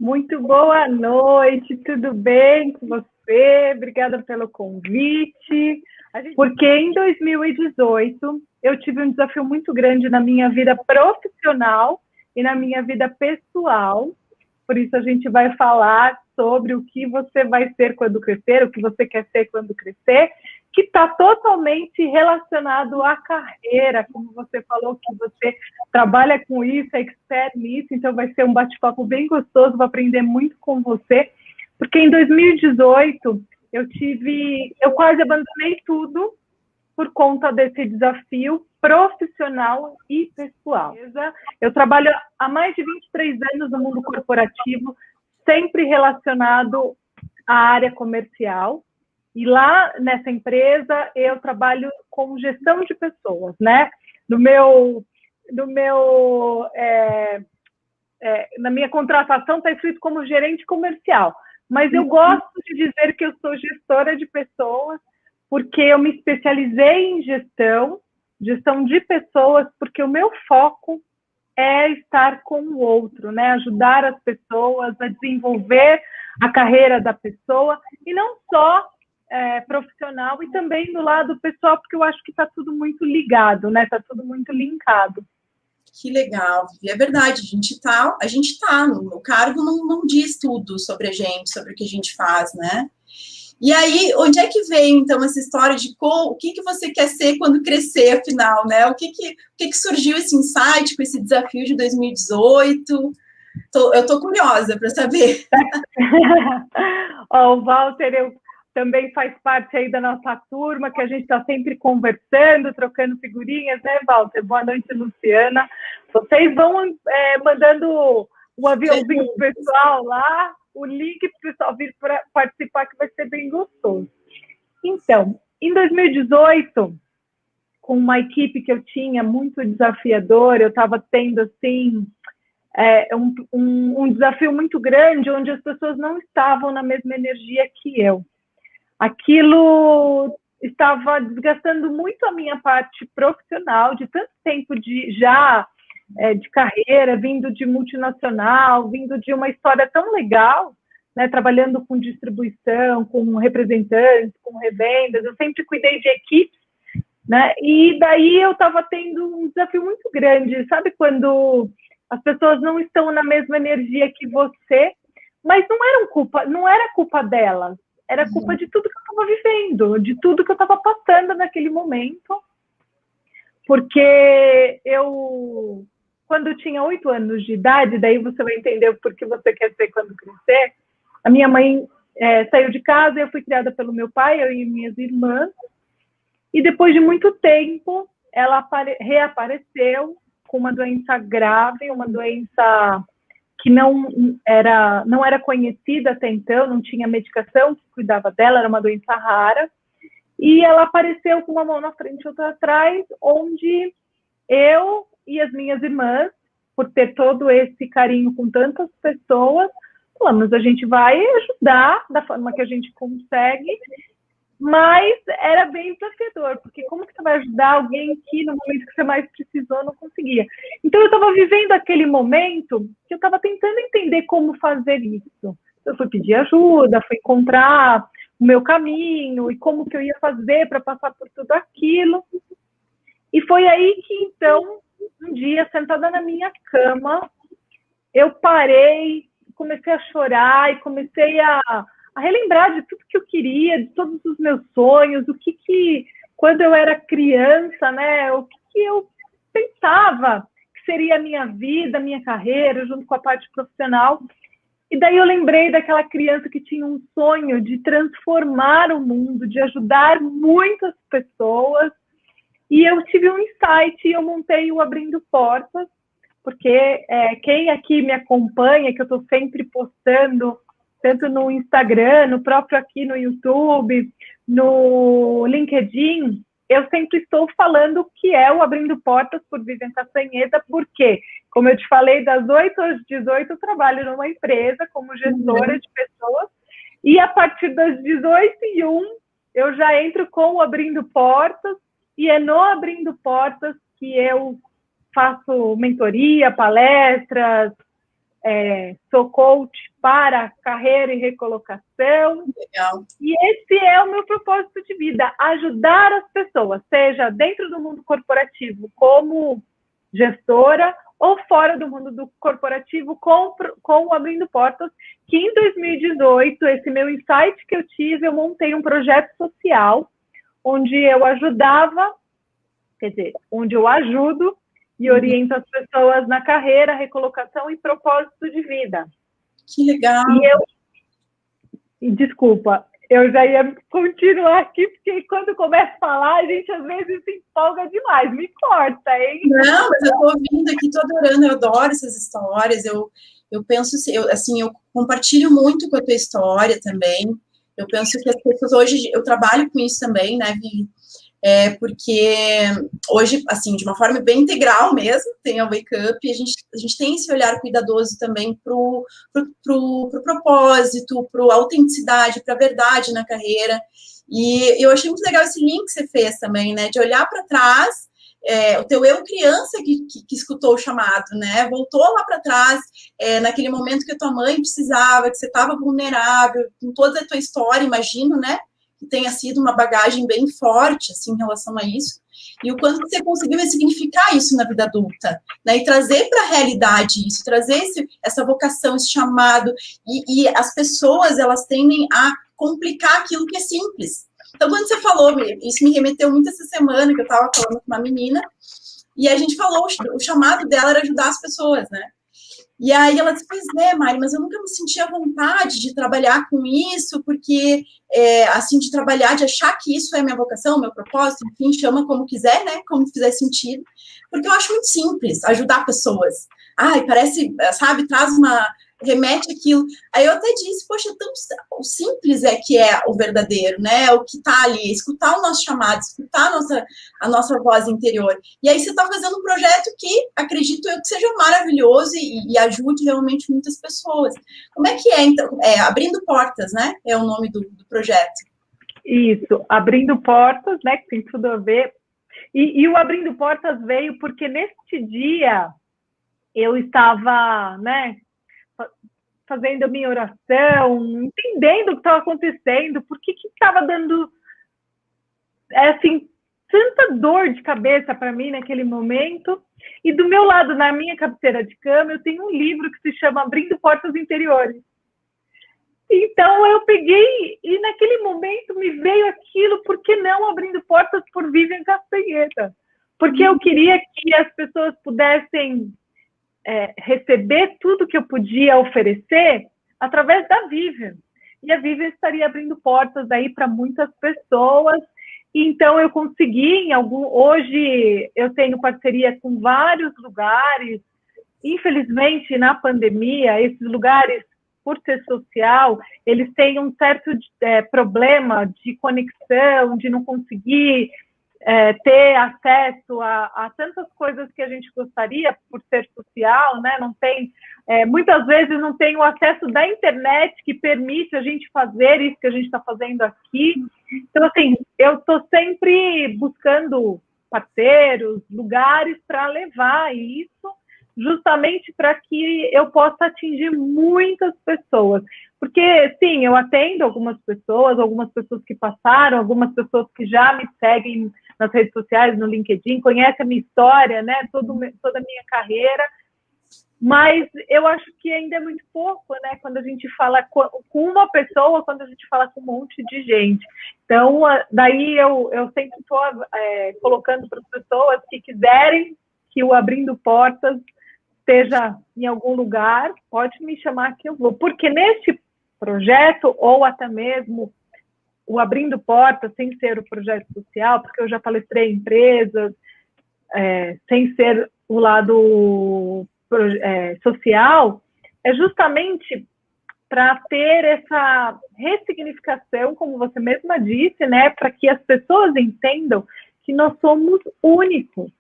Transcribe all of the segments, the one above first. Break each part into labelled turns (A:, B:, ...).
A: Muito boa noite, tudo bem com você? Obrigada pelo convite. Porque em 2018 eu tive um desafio muito grande na minha vida profissional e na minha vida pessoal. Por isso a gente vai falar sobre o que você vai ser quando crescer, o que você quer ser quando crescer, que está totalmente relacionado à carreira, como você falou que você trabalha com isso, é expert nisso, então vai ser um bate-papo bem gostoso, vou aprender muito com você, porque em 2018 eu quase abandonei tudo por conta desse desafio profissional e pessoal. Eu trabalho há mais de 23 anos no mundo corporativo, sempre relacionado à área comercial. E lá nessa empresa eu trabalho com gestão de pessoas, né? Na minha contratação está escrito como gerente comercial, mas eu gosto de dizer que eu sou gestora de pessoas, porque eu me especializei em gestão de pessoas, porque o meu foco é estar com o outro, né? Ajudar as pessoas a desenvolver a carreira da pessoa, e não só profissional, e também do lado pessoal, porque eu acho que está tudo muito ligado, né? Está tudo muito linkado.
B: Que legal, Vivi. É verdade, a gente tá no cargo não diz tudo sobre a gente, sobre o que a gente faz, né? E aí, onde é que vem, então, essa história de o que você quer ser quando crescer, afinal, né? O que surgiu esse insight com esse desafio de 2018? Eu tô curiosa para saber.
A: O Walter, também faz parte aí da nossa turma, que a gente está sempre conversando, trocando figurinhas, né, Walter? Boa noite, Luciana. Vocês vão mandando um aviãozinho pro pessoal lá, o link para o pessoal vir para participar, que vai ser bem gostoso. Então, em 2018, com uma equipe que eu tinha muito desafiadora, eu estava tendo, assim, um desafio muito grande, onde as pessoas não estavam na mesma energia que eu. Aquilo estava desgastando muito a minha parte profissional, de tanto tempo de carreira, vindo de multinacional, vindo de uma história tão legal, né, trabalhando com distribuição, com representantes, com revendas, eu sempre cuidei de equipes, né, e daí eu estava tendo um desafio muito grande, sabe, quando as pessoas não estão na mesma energia que você, mas não era culpa delas, era culpa de tudo que eu estava vivendo, de tudo que eu estava passando naquele momento, porque quando eu tinha 8 anos de idade, daí você vai entender o porquê você quer ser quando crescer, a minha mãe saiu de casa, eu fui criada pelo meu pai, eu e minhas irmãs, e depois de muito tempo, ela reapareceu com uma doença grave, uma doença que não era conhecida até então, não tinha medicação que cuidava dela, era uma doença rara, e ela apareceu com uma mão na frente e outra atrás, onde eu e as minhas irmãs, por ter todo esse carinho com tantas pessoas, falamos, a gente vai ajudar da forma que a gente consegue, mas era bem desafiador, porque como que você vai ajudar alguém que no momento que você mais precisou não conseguia? Então eu estava vivendo aquele momento que eu estava tentando entender como fazer isso. Eu fui pedir ajuda, fui encontrar o meu caminho e como que eu ia fazer para passar por tudo aquilo. E foi aí que, então, um dia, sentada na minha cama, eu parei, comecei a chorar e comecei a relembrar de tudo que eu queria, de todos os meus sonhos, quando eu era criança, né, o que eu pensava que seria a minha vida, a minha carreira, junto com a parte profissional. E daí eu lembrei daquela criança que tinha um sonho de transformar o mundo, de ajudar muitas pessoas, e eu tive um insight e eu montei o Abrindo Portas, porque quem aqui me acompanha, que eu estou sempre postando, tanto no Instagram, no próprio aqui no YouTube, no LinkedIn, eu sempre estou falando o que é o Abrindo Portas por Vivian Castanheda, porque, como eu te falei, das 8 às 18 eu trabalho numa empresa como gestora de pessoas, e a partir das 18h01 eu já entro com o Abrindo Portas, e é no Abrindo Portas que eu faço mentoria, palestras, sou coach para carreira e recolocação.
B: Legal.
A: E esse é o meu propósito de vida, ajudar as pessoas, seja dentro do mundo corporativo como gestora ou fora do mundo do corporativo com o Abrindo Portas, que em 2018, esse meu insight que eu tive, eu montei um projeto social onde eu ajudava, quer dizer, onde eu ajudo e oriento as pessoas na carreira, recolocação e propósito de vida.
B: Que legal.
A: Desculpa, eu já ia continuar aqui, porque quando começa a falar, a gente às vezes se empolga demais. Me corta, hein?
B: Não, mas eu tô ouvindo aqui, tô adorando, eu adoro essas histórias. Eu penso, eu compartilho muito com a tua história também. Eu penso que as pessoas, hoje, eu trabalho com isso também, né, Vi? Porque hoje, assim, de uma forma bem integral mesmo, tem a Wake Up, e a gente tem esse olhar cuidadoso também pro propósito, pro autenticidade, pra verdade na carreira. E eu achei muito legal esse link que você fez também, né, de olhar para trás, o teu eu criança que escutou o chamado, né, voltou lá para trás, naquele momento que a tua mãe precisava, que você estava vulnerável, com toda a tua história, imagino, né, que tenha sido uma bagagem bem forte, assim, em relação a isso, e o quanto você conseguiu ressignificar isso na vida adulta, né, e trazer para a realidade isso, trazer essa vocação, esse chamado, e as pessoas, elas tendem a complicar aquilo que é simples. Então, quando você falou, isso me remeteu muito essa semana, que eu estava falando com uma menina, e a gente falou, o chamado dela era ajudar as pessoas, né? E aí ela disse, pois é, Mari, mas eu nunca me senti à vontade de trabalhar com isso, porque, assim, de trabalhar, de achar que isso é minha vocação, meu propósito, enfim, chama como quiser, né, como fizer sentido, porque eu acho muito simples ajudar pessoas. Ai, parece, sabe, remete aquilo. Aí eu até disse, poxa, o simples é que é o verdadeiro, né, o que está ali, escutar o nosso chamado, escutar a nossa voz interior. E aí você está fazendo um projeto que, acredito eu, que seja maravilhoso e ajude realmente muitas pessoas. Como é que é, então? Abrindo Portas, né, é o nome do projeto.
A: Isso, Abrindo Portas, né, que tem tudo a ver. E o Abrindo Portas veio porque neste dia eu estava, né, fazendo a minha oração, entendendo o que estava acontecendo, por que estava dando, assim, tanta dor de cabeça para mim naquele momento. E do meu lado, na minha cabeceira de cama, eu tenho um livro que se chama Abrindo Portas Interiores. Então, eu peguei e naquele momento me veio aquilo, por que não Abrindo Portas por Vivian Castanheda? Porque eu queria que as pessoas pudessem receber tudo que eu podia oferecer através da Vivian. E a Vivian estaria abrindo portas aí para muitas pessoas. Então, eu consegui, hoje eu tenho parceria com vários lugares. Infelizmente, na pandemia, esses lugares, por ser social, eles têm um certo problema de conexão, de não conseguir ter acesso a tantas coisas que a gente gostaria por ser social, né? Não tem, muitas vezes não tem o acesso da internet que permite a gente fazer isso que a gente está fazendo aqui. Então, assim, eu estou sempre buscando parceiros, lugares para levar isso, justamente para que eu possa atingir muitas pessoas. Porque, sim, eu atendo algumas pessoas que passaram, algumas pessoas que já me seguem nas redes sociais, no LinkedIn, conhecem a minha história, né, toda a minha carreira, mas eu acho que ainda é muito pouco, né, quando a gente fala com uma pessoa, quando a gente fala com um monte de gente. Então, daí eu sempre estou colocando para as pessoas que quiserem que o Abrindo Portas esteja em algum lugar, pode me chamar que eu vou. Porque neste projeto, ou até mesmo o Abrindo Portas, sem ser o projeto social, porque eu já palestrei em empresas, sem ser o lado social, é justamente para ter essa ressignificação, como você mesma disse, né, para que as pessoas entendam que nós somos únicos,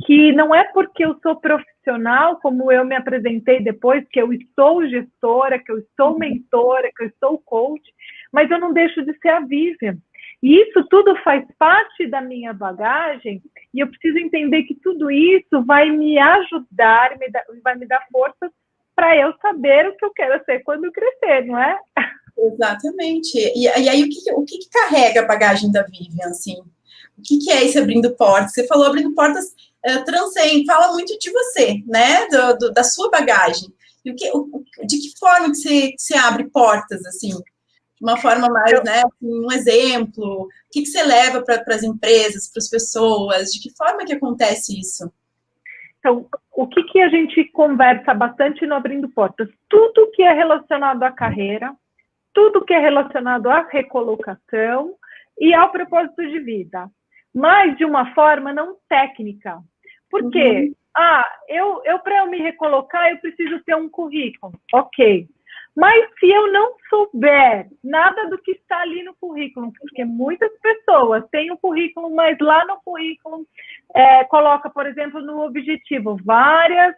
A: que não é porque eu sou profissional, como eu me apresentei depois, que eu estou gestora, que eu estou mentora, que eu estou coach, mas eu não deixo de ser a Vivian. E isso tudo faz parte da minha bagagem, e eu preciso entender que tudo isso vai me ajudar, vai me dar força para eu saber o que eu quero ser quando crescer, não é?
B: Exatamente. E aí, o que carrega a bagagem da Vivian, assim? O que é esse abrindo portas? Você falou abrindo portas, transcende, fala muito de você, né? Da sua bagagem. E de que forma que você abre portas, assim? De uma forma mais, né? Um exemplo. O que você leva para as empresas, para as pessoas? De que forma que acontece isso?
A: Então, o que a gente conversa bastante no Abrindo Portas? Tudo que é relacionado à carreira, tudo que é relacionado à recolocação e ao propósito de vida, mas de uma forma não técnica. Porque, para eu me recolocar, eu preciso ter um currículo. Ok. Mas se eu não souber nada do que está ali no currículo, porque muitas pessoas têm o currículo, mas lá no currículo coloca, por exemplo, no objetivo, vários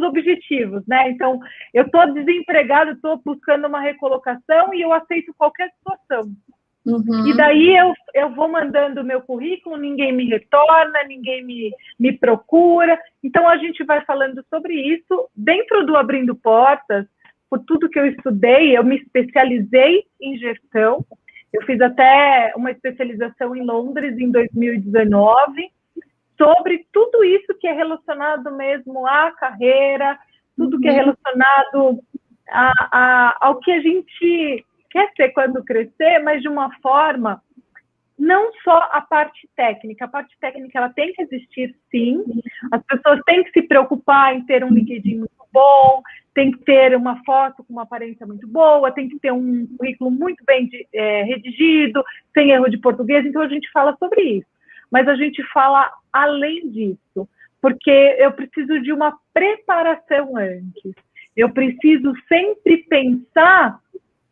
A: objetivos, né? Então, eu estou desempregado, estou buscando uma recolocação e eu aceito qualquer situação. Uhum. E daí eu vou mandando o meu currículo, ninguém me retorna, ninguém me procura. Então, a gente vai falando sobre isso. Dentro do Abrindo Portas, por tudo que eu estudei, eu me especializei em gestão. Eu fiz até uma especialização em Londres em 2019, sobre tudo isso que é relacionado mesmo à carreira, tudo que é relacionado ao que a gente quer ser quando crescer, mas de uma forma, não só a parte técnica ela tem que existir sim, as pessoas têm que se preocupar em ter um LinkedIn muito bom, tem que ter uma foto com uma aparência muito boa, tem que ter um currículo muito bem redigido, sem erro de português, então a gente fala sobre isso. Mas a gente fala além disso, porque eu preciso de uma preparação antes. Eu preciso sempre pensar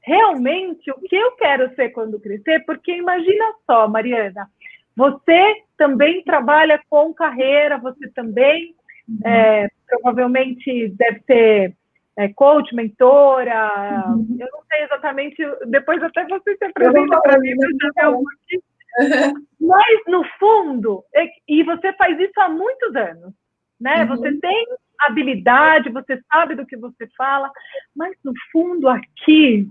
A: realmente o que eu quero ser quando crescer, porque imagina só, Mariana, você também trabalha com carreira, você também provavelmente deve ser coach, mentora, eu não sei exatamente, depois até você se apresenta para mim, mas no fundo, e você faz isso há muitos anos, né? Você tem habilidade, você sabe do que você fala, mas no fundo aqui,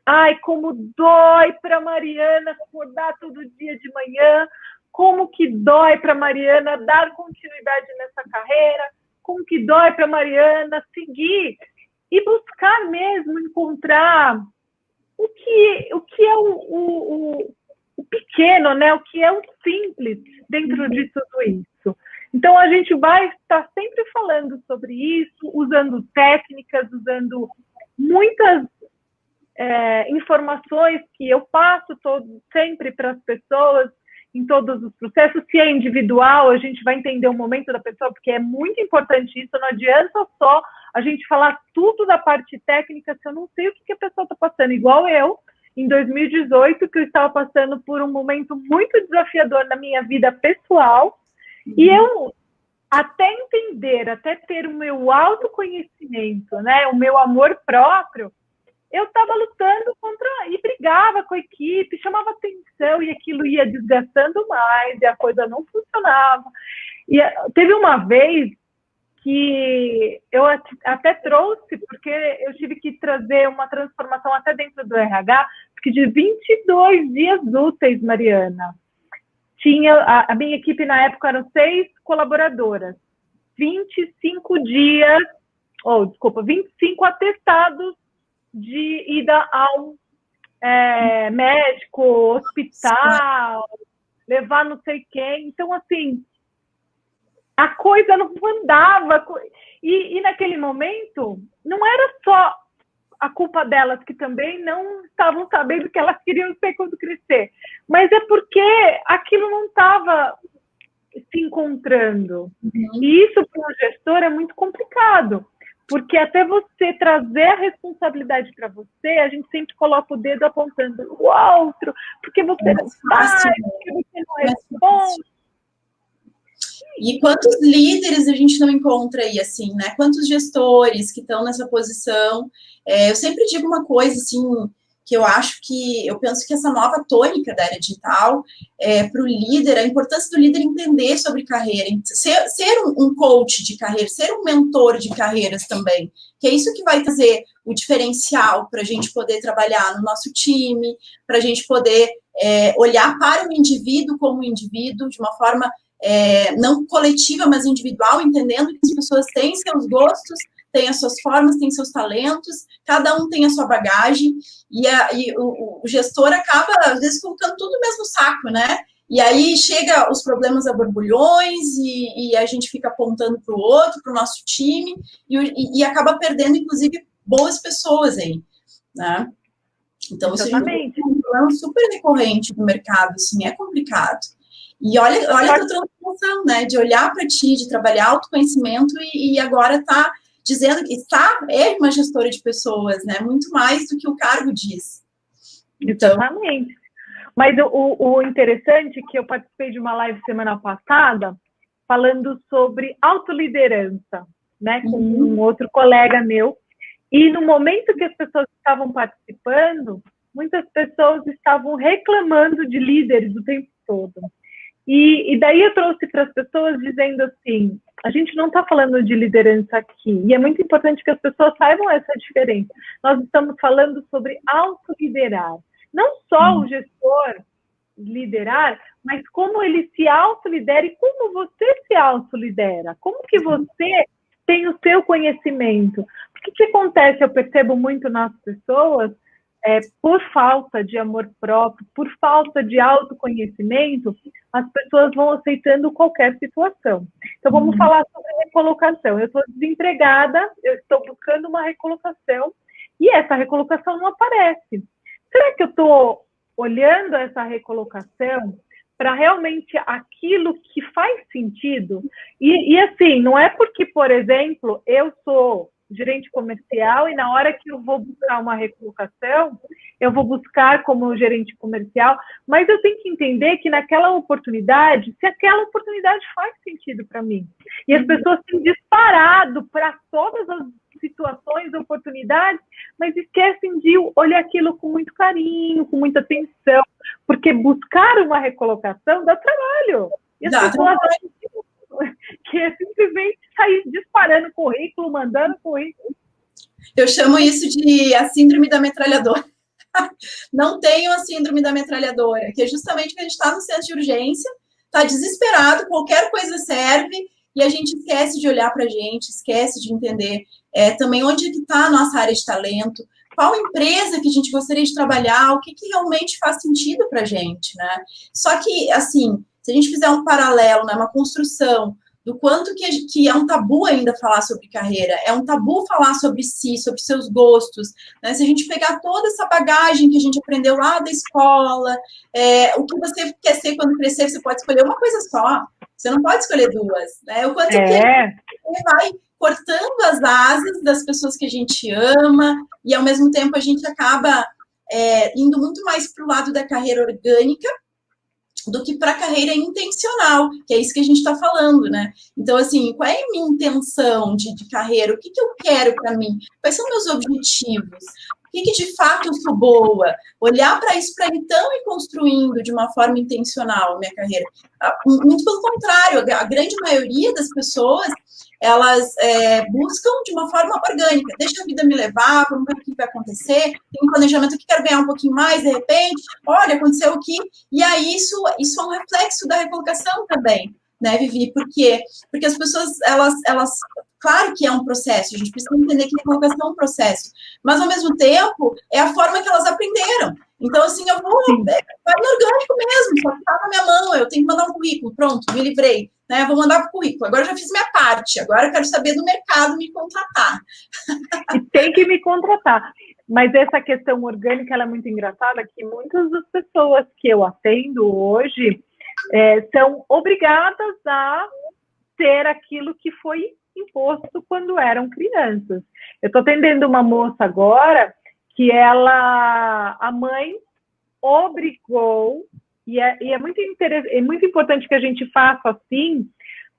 A: ai, como dói para Mariana acordar todo dia de manhã, como que dói para Mariana dar continuidade nessa carreira, como que dói para Mariana seguir e buscar mesmo encontrar o que é o pequeno, né? O que é o simples dentro de tudo isso. Então, a gente vai estar sempre falando sobre isso, usando técnicas, usando muitas informações que eu passo sempre para as pessoas em todos os processos. Se é individual, a gente vai entender o momento da pessoa, porque é muito importante isso. Não adianta só a gente falar tudo da parte técnica se eu não sei o que a pessoa está passando. Igual eu, em 2018, que eu estava passando por um momento muito desafiador na minha vida pessoal, e eu, até entender, até ter o meu autoconhecimento, né, o meu amor próprio, eu estava lutando e brigava com a equipe, chamava atenção, e aquilo ia desgastando mais, e a coisa não funcionava. E teve uma vez que eu até trouxe, porque eu tive que trazer uma transformação até dentro do RH, porque de 22 dias úteis, Mariana, tinha a minha equipe na época eram 6 colaboradoras, 25 atestados de ida ao médico, hospital, levar não sei quem. Então, assim, a coisa não andava. E naquele momento, não era só a culpa delas, que também não estavam sabendo o que elas queriam ser quando crescer, mas é porque aquilo não estava se encontrando. E isso, para um gestor, é muito complicado, porque até você trazer a responsabilidade para você, a gente sempre coloca o dedo apontando o outro, porque você não faz, porque você não responde.
B: E quantos líderes a gente não encontra aí, assim, né? Quantos gestores que estão nessa posição? Eu sempre digo uma coisa, assim, que eu penso que essa nova tônica da era digital, para o líder, a importância do líder entender sobre carreira, ser um coach de carreira, ser um mentor de carreiras também, que é isso que vai trazer o diferencial para a gente poder trabalhar no nosso time, para a gente poder olhar para o indivíduo como indivíduo, de uma forma não coletiva, mas individual, entendendo que as pessoas têm seus gostos, têm as suas formas, têm seus talentos, cada um tem a sua bagagem, e o gestor acaba, às vezes, colocando tudo no mesmo saco, né? E aí chega os problemas a borbulhões, e a gente fica apontando para o outro, para o nosso time, e acaba perdendo, inclusive, boas pessoas aí, né? Então, isso é um problema super recorrente no mercado, assim, é complicado. E olha a tua transformação, né? De olhar para ti, de trabalhar autoconhecimento e agora tá dizendo que é uma gestora de pessoas, né? Muito mais do que o cargo diz.
A: Então... Exatamente. Mas o interessante é que eu participei de uma live semana passada falando sobre autoliderança, né? Com um outro colega meu. E no momento que as pessoas estavam participando, muitas pessoas estavam reclamando de líderes o tempo todo. E daí eu trouxe para as pessoas dizendo assim, a gente não está falando de liderança aqui, e é muito importante que as pessoas saibam essa diferença. Nós estamos falando sobre autoliderar. Não só o gestor liderar, mas como ele se autolidera e como você se autolidera. Como que você tem o seu conhecimento. O que acontece, eu percebo muito nas pessoas, por falta de amor próprio, por falta de autoconhecimento, as pessoas vão aceitando qualquer situação. Então, vamos falar sobre recolocação. Eu estou desempregada, eu estou buscando uma recolocação, e essa recolocação não aparece. Será que eu estou olhando essa recolocação para realmente aquilo que faz sentido? E assim, não é porque, por exemplo, eu sou gerente comercial e na hora que eu vou buscar uma recolocação, eu vou buscar como gerente comercial, mas eu tenho que entender que naquela oportunidade, se aquela oportunidade faz sentido para mim. E as pessoas têm disparado para todas as situações, oportunidades, mas esquecem de olhar aquilo com muito carinho, com muita atenção, porque buscar uma recolocação dá trabalho. E as pessoas que é simplesmente sair disparando currículo, mandando currículo.
B: Eu chamo isso de a síndrome da metralhadora. Não tenho a síndrome da metralhadora, que é justamente que a gente está no centro de urgência, está desesperado, qualquer coisa serve, e a gente esquece de olhar para a gente, esquece de entender também onde que está a nossa área de talento, qual empresa que a gente gostaria de trabalhar, o que realmente faz sentido para a gente, né? Só que, assim, se a gente fizer um paralelo, né, uma construção do quanto que é um tabu ainda falar sobre carreira, é um tabu falar sobre si, sobre seus gostos, né? Se a gente pegar toda essa bagagem que a gente aprendeu lá da escola, o que você quer ser quando crescer, você pode escolher uma coisa só, você não pode escolher duas, né? O quanto que você vai cortando as asas das pessoas que a gente ama, e ao mesmo tempo a gente acaba indo muito mais para o lado da carreira orgânica, do que para a carreira intencional, que é isso que a gente está falando, né? Então, assim, qual é a minha intenção de carreira? O que eu quero para mim? Quais são meus objetivos? O que de fato eu sou boa? Olhar para isso para então ir construindo de uma forma intencional a minha carreira. Muito pelo contrário, a grande maioria das pessoas, elas buscam de uma forma orgânica. Deixa a vida me levar, vamos ver o que vai acontecer. Tem um planejamento que quero ganhar um pouquinho mais, de repente, olha, aconteceu aqui. E aí isso é um reflexo da recolocação também, né, Vivi? Por quê? Porque as pessoas, elas claro que é um processo, a gente precisa entender que recolocação é um processo, mas, ao mesmo tempo, é a forma que elas aprenderam. Então, assim, vai no orgânico mesmo, só que tá na minha mão, eu tenho que mandar um currículo, pronto, me livrei, né, vou mandar pro currículo, agora eu já fiz minha parte, agora eu quero saber do mercado me contratar.
A: E tem que me contratar. Mas essa questão orgânica, ela é muito engraçada, que muitas das pessoas que eu atendo hoje são obrigadas a ter aquilo que foi imposto quando eram crianças. Eu estou atendendo uma moça agora que a mãe obrigou, e é muito importante que a gente faça assim,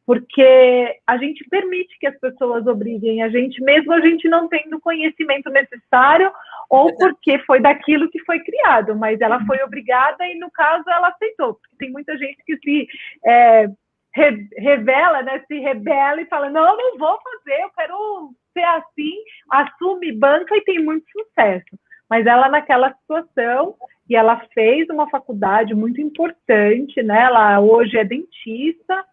A: porque a gente permite que as pessoas obriguem a gente, mesmo a gente não tendo o conhecimento necessário ou porque foi daquilo que foi criado, mas ela foi obrigada e, no caso, ela aceitou. Porque tem muita gente que se revela, né, se rebela e fala, não, não vou fazer, eu quero ser assim, assume, banca e tem muito sucesso. Mas ela naquela situação, e ela fez uma faculdade muito importante, né, ela hoje é dentista,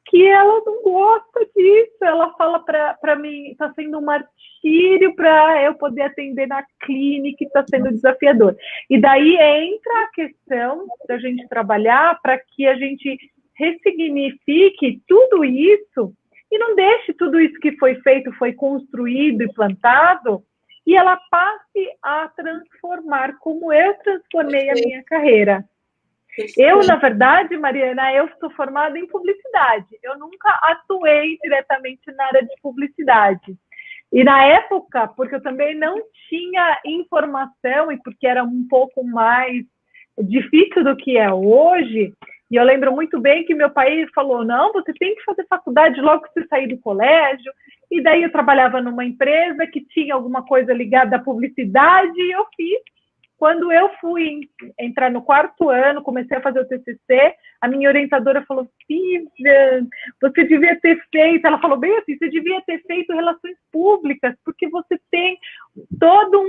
A: que ela não gosta disso, ela fala para mim, está sendo um martírio para eu poder atender na clínica, está sendo desafiador. E daí entra a questão da gente trabalhar para que a gente ressignifique tudo isso e não deixe tudo isso que foi feito, foi construído e plantado, e ela passe a transformar como eu transformei a minha carreira. Eu, na verdade, Mariana, eu sou formada em publicidade. Eu nunca atuei diretamente na área de publicidade. E na época, porque eu também não tinha informação e porque era um pouco mais difícil do que é hoje, e eu lembro muito bem que meu pai falou, não, você tem que fazer faculdade logo que você sair do colégio. E daí eu trabalhava numa empresa que tinha alguma coisa ligada à publicidade e eu fiz. Quando eu fui entrar no 4º ano, comecei a fazer o TCC, a minha orientadora falou, filha, você devia ter feito, ela falou bem assim, você devia ter feito relações públicas, porque você tem todo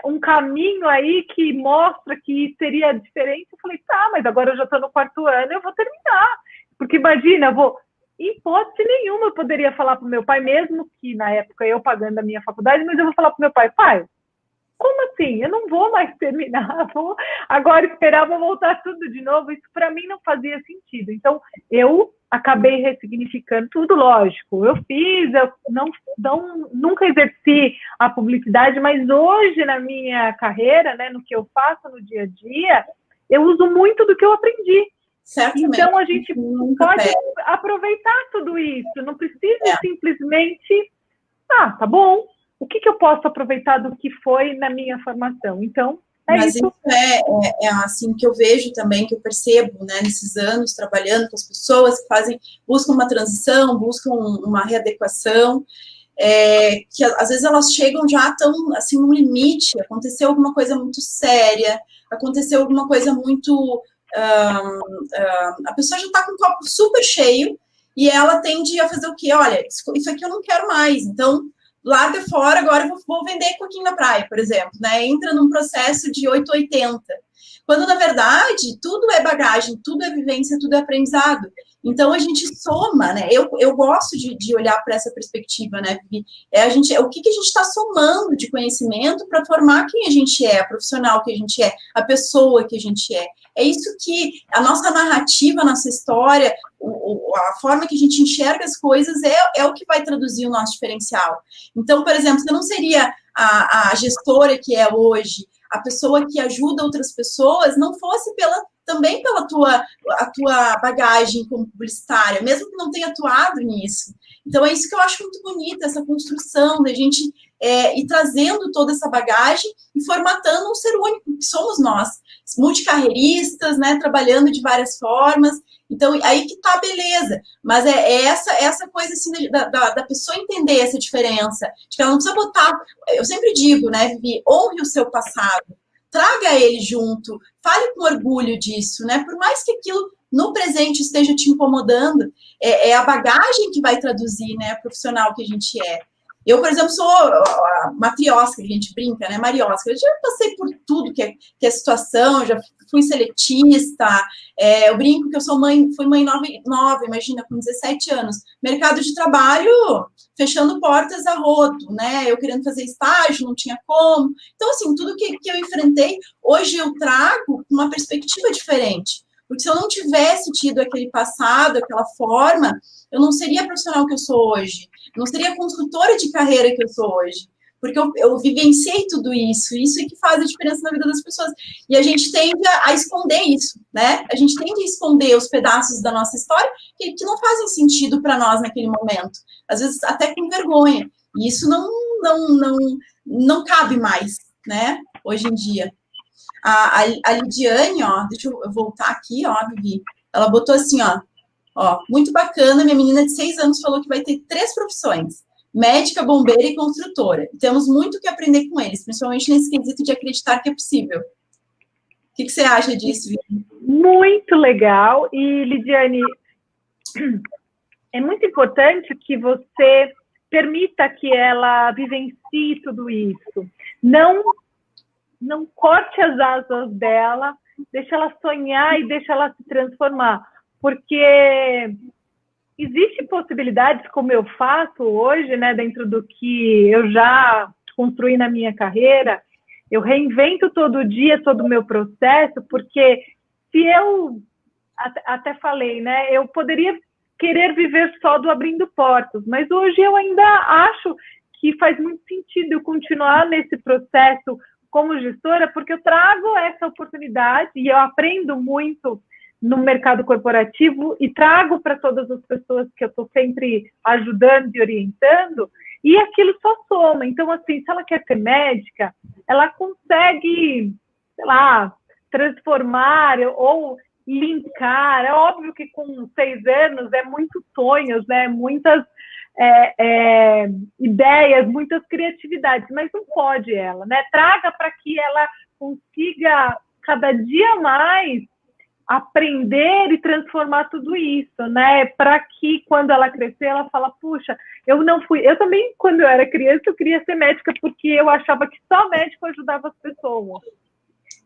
A: um caminho aí que mostra que seria diferente. Eu falei, tá, mas agora eu já estou no 4º ano, eu vou terminar. Porque imagina, em hipótese nenhuma eu poderia falar para o meu pai, mesmo que na época eu pagando a minha faculdade, mas eu vou falar para o meu pai, como assim? Eu não vou mais terminar, vou agora esperar, vou voltar tudo de novo. Isso para mim não fazia sentido. Então, eu acabei ressignificando tudo, lógico. Eu fiz, eu nunca exerci a publicidade, mas hoje na minha carreira, né, no que eu faço no dia a dia, eu uso muito do que eu aprendi.
B: Certamente.
A: Então, a gente pode aproveitar tudo isso. Não precisa simplesmente, tá bom. O que eu posso aproveitar do que foi na minha formação? Então,
B: Mas
A: isso.
B: É assim que eu vejo também, que eu percebo, né, nesses anos trabalhando com as pessoas que buscam uma transição, buscam uma readequação, que às vezes elas chegam já tão, assim, no limite, aconteceu alguma coisa muito séria, aconteceu alguma coisa muito... a pessoa já está com o copo super cheio e ela tende a fazer o quê? Olha, isso aqui eu não quero mais, então... larga fora, agora eu vou vender coquinho na praia, por exemplo, né? Entra num processo de 880. Quando, na verdade, tudo é bagagem, tudo é vivência, tudo é aprendizado. Então, a gente soma, né? Eu gosto de olhar para essa perspectiva, né, Vivi? O que a gente está somando de conhecimento para formar quem a gente é, a profissional que a gente é, a pessoa que a gente é. É isso que a nossa narrativa, a nossa história, a forma que a gente enxerga as coisas é o que vai traduzir o nosso diferencial. Então, por exemplo, você não seria a gestora que é hoje, a pessoa que ajuda outras pessoas, não fosse também pela a tua bagagem como publicitária, mesmo que não tenha atuado nisso. Então, é isso que eu acho muito bonito, essa construção da gente ir trazendo toda essa bagagem e formatando um ser único, que somos nós, multicarreiristas, né, trabalhando de várias formas. Então, aí que tá a beleza. Mas essa coisa, assim, da pessoa entender essa diferença, de que ela não precisa botar... Eu sempre digo, né, Vivi, honre o seu passado, traga ele junto, fale com orgulho disso, né? Por mais que aquilo no presente esteja te incomodando, é a bagagem que vai traduzir, né, a profissional que a gente é. Eu, por exemplo, sou a matriosca, que a gente brinca, né, mariosca. Eu já passei por tudo que é situação, já fui seletista, eu brinco que eu fui mãe nova, imagina, com 17 anos. Mercado de trabalho fechando portas a rodo, né, eu querendo fazer estágio, não tinha como. Então, assim, tudo que eu enfrentei, hoje eu trago uma perspectiva diferente. Porque se eu não tivesse tido aquele passado, aquela forma, eu não seria a profissional que eu sou hoje. Não seria a consultora de carreira que eu sou hoje. Porque eu vivenciei tudo isso. Isso é que faz a diferença na vida das pessoas. E a gente tende a esconder isso, né? A gente tende a esconder os pedaços da nossa história que não fazem sentido para nós naquele momento. Às vezes até com vergonha. E isso não cabe mais, né? Hoje em dia. A Lidiane, ó, deixa eu voltar aqui, ó, Vivi. Ela botou assim, ó, muito bacana, minha menina de 6 anos falou que vai ter 3 profissões. médica, bombeira e construtora. Temos muito que aprender com eles, principalmente nesse quesito de acreditar que é possível. O que você acha disso, Vivi?
A: Muito legal. E, Lidiane, é muito importante que você permita que ela vivencie tudo isso. Não corte as asas dela, deixa ela sonhar e deixa ela se transformar. Porque existem possibilidades, como eu faço hoje, né, dentro do que eu já construí na minha carreira, eu reinvento todo dia todo o meu processo, porque se eu, até falei, né, eu poderia querer viver só do abrindo portas, mas hoje eu ainda acho que faz muito sentido eu continuar nesse processo como gestora, porque eu trago essa oportunidade e eu aprendo muito no mercado corporativo e trago para todas as pessoas que eu estou sempre ajudando e orientando, e aquilo só soma. Então, assim, se ela quer ser médica, ela consegue, sei lá, transformar ou linkar. É óbvio que com 6 anos é muitos sonhos, né? Muitas ideias, muitas criatividades, mas não pode ela, né? Traga para que ela consiga cada dia mais aprender e transformar tudo isso, né? Para que quando ela crescer, ela fala, puxa, eu não fui. Eu também, quando eu era criança, eu queria ser médica porque eu achava que só médico ajudava as pessoas.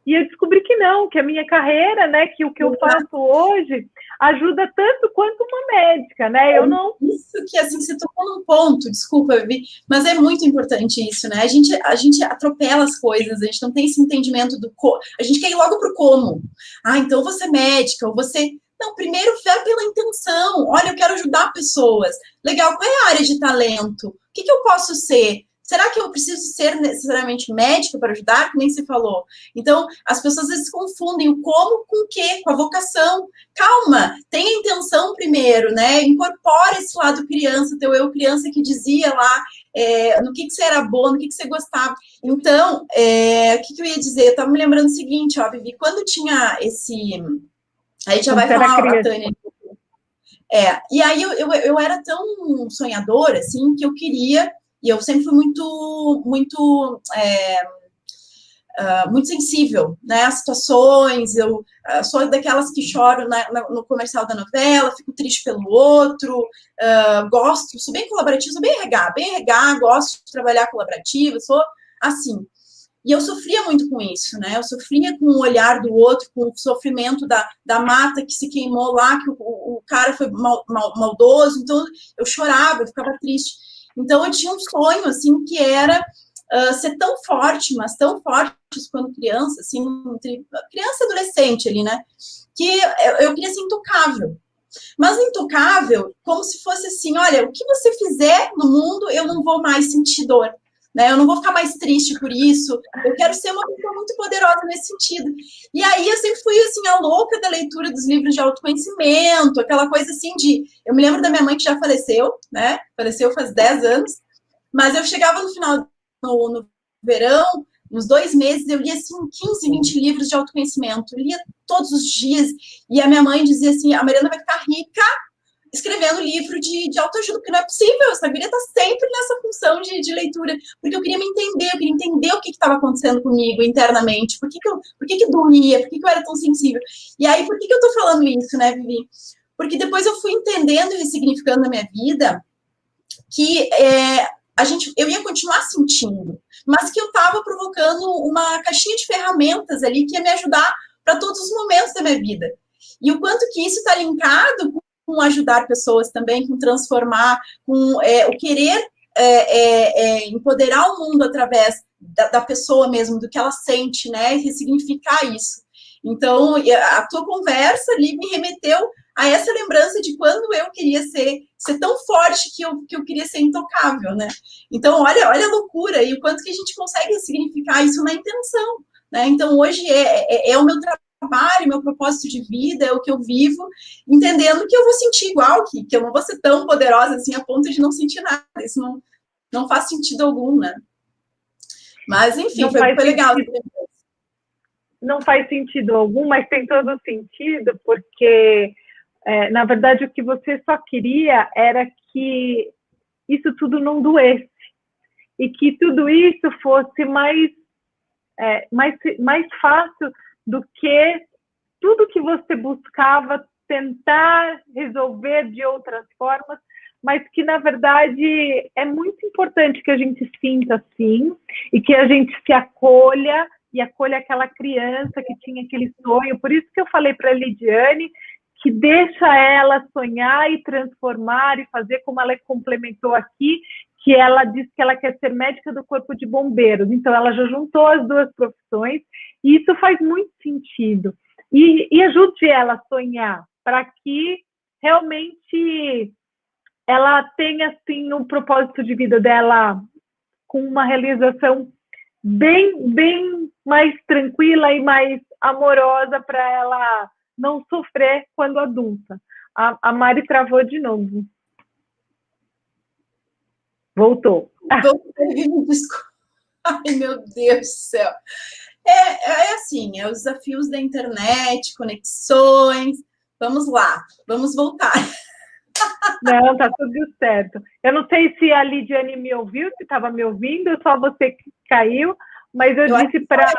A: E eu descobri que não, que a minha carreira, né, que o que eu faço hoje ajuda tanto quanto uma médica, né? Eu não.
B: Isso que, assim, você tocou num ponto, desculpa, Vivi, mas é muito importante isso, né? A gente atropela as coisas, a gente não tem esse entendimento do como. A gente quer ir logo pro como. Ah, então você é médica, ou você. Não, primeiro vai pela intenção. Olha, eu quero ajudar pessoas. Legal, qual é a área de talento? O que eu posso ser? Será que eu preciso ser necessariamente médica para ajudar? Como você falou. Então, as pessoas às vezes confundem o como com o quê, com a vocação. Calma, tenha intenção primeiro, né? Incorpora esse lado criança, teu eu criança que dizia lá no que você era boa, no que você gostava. Então, o que eu ia dizer? Eu estava me lembrando o seguinte, ó, Vivi, quando tinha esse... Aí já vai falar a Tânia. E aí eu era tão sonhadora, assim, que eu queria... E eu sempre fui muito sensível, né, às situações. Eu sou daquelas que choram no comercial da novela, fico triste pelo outro, gosto, sou bem colaborativa, sou bem RH, gosto de trabalhar colaborativa, sou assim. E eu sofria muito com isso, né? Eu sofria com o olhar do outro, com o sofrimento da mata que se queimou lá, que o cara foi maldoso. Então, eu chorava, eu ficava triste. Então, eu tinha um sonho, assim, que era ser tão forte, mas tão forte quando criança, assim, criança e adolescente ali, né? Que eu queria ser intocável. Mas intocável, como se fosse assim, olha, o que você fizer no mundo, eu não vou mais sentir dor. Né? Eu não vou ficar mais triste por isso. Eu quero ser uma pessoa muito poderosa nesse sentido. E aí eu sempre fui assim a louca da leitura dos livros de autoconhecimento, aquela coisa assim de... Eu me lembro da minha mãe que já faleceu, né? Faleceu faz 10 anos. Mas eu chegava no final, no verão, uns 2 meses, eu lia assim 15, 20 livros de autoconhecimento. Eu lia todos os dias. E a minha mãe dizia assim, a Mariana vai ficar rica escrevendo livro de autoajuda, porque não é possível, essa guria está sempre nessa função de leitura, porque eu queria me entender, eu queria entender o que estava acontecendo comigo internamente, por que doía, por que eu era tão sensível. E aí, por que eu estou falando isso, né, Vivi? Porque depois eu fui entendendo e ressignificando na minha vida que eu ia continuar sentindo, mas que eu estava provocando uma caixinha de ferramentas ali que ia me ajudar para todos os momentos da minha vida. E o quanto que isso está linkado com ajudar pessoas também, com transformar, com o querer empoderar o mundo através da pessoa mesmo, do que ela sente, né, e ressignificar isso. Então, a tua conversa ali me remeteu a essa lembrança de quando eu queria ser tão forte que eu queria ser intocável, né? Então, olha a loucura e o quanto que a gente consegue ressignificar isso na intenção, né? Então, hoje é o meu trabalho, meu propósito de vida, é o que eu vivo, entendendo que eu vou sentir igual, que eu não vou ser tão poderosa assim a ponto de não sentir nada. Isso não faz sentido algum, né? Mas, enfim, foi legal.
A: Não faz sentido algum, mas tem todo sentido, porque, na verdade, o que você só queria era que isso tudo não doesse. E que tudo isso fosse mais fácil do que tudo que você buscava tentar resolver de outras formas, mas que, na verdade, é muito importante que a gente sinta assim, e que a gente se acolha, e acolha aquela criança que tinha aquele sonho. Por isso que eu falei para a Lidiane que deixa ela sonhar e transformar e fazer como ela complementou aqui, que ela disse que ela quer ser médica do Corpo de Bombeiros. Então, ela já juntou as duas profissões, e isso faz muito sentido. E ajude ela a sonhar, para que realmente ela tenha, assim, um propósito de vida dela com uma realização bem mais tranquila e mais amorosa, para ela não sofrer quando adulta. A Mari travou de novo. Voltou.
B: Ai, meu Deus do céu. É assim, os desafios da internet, conexões. Vamos lá, vamos voltar.
A: Não, tá tudo certo. Eu não sei se a Lidiane me ouviu, se estava me ouvindo, só você que caiu, mas eu disse para...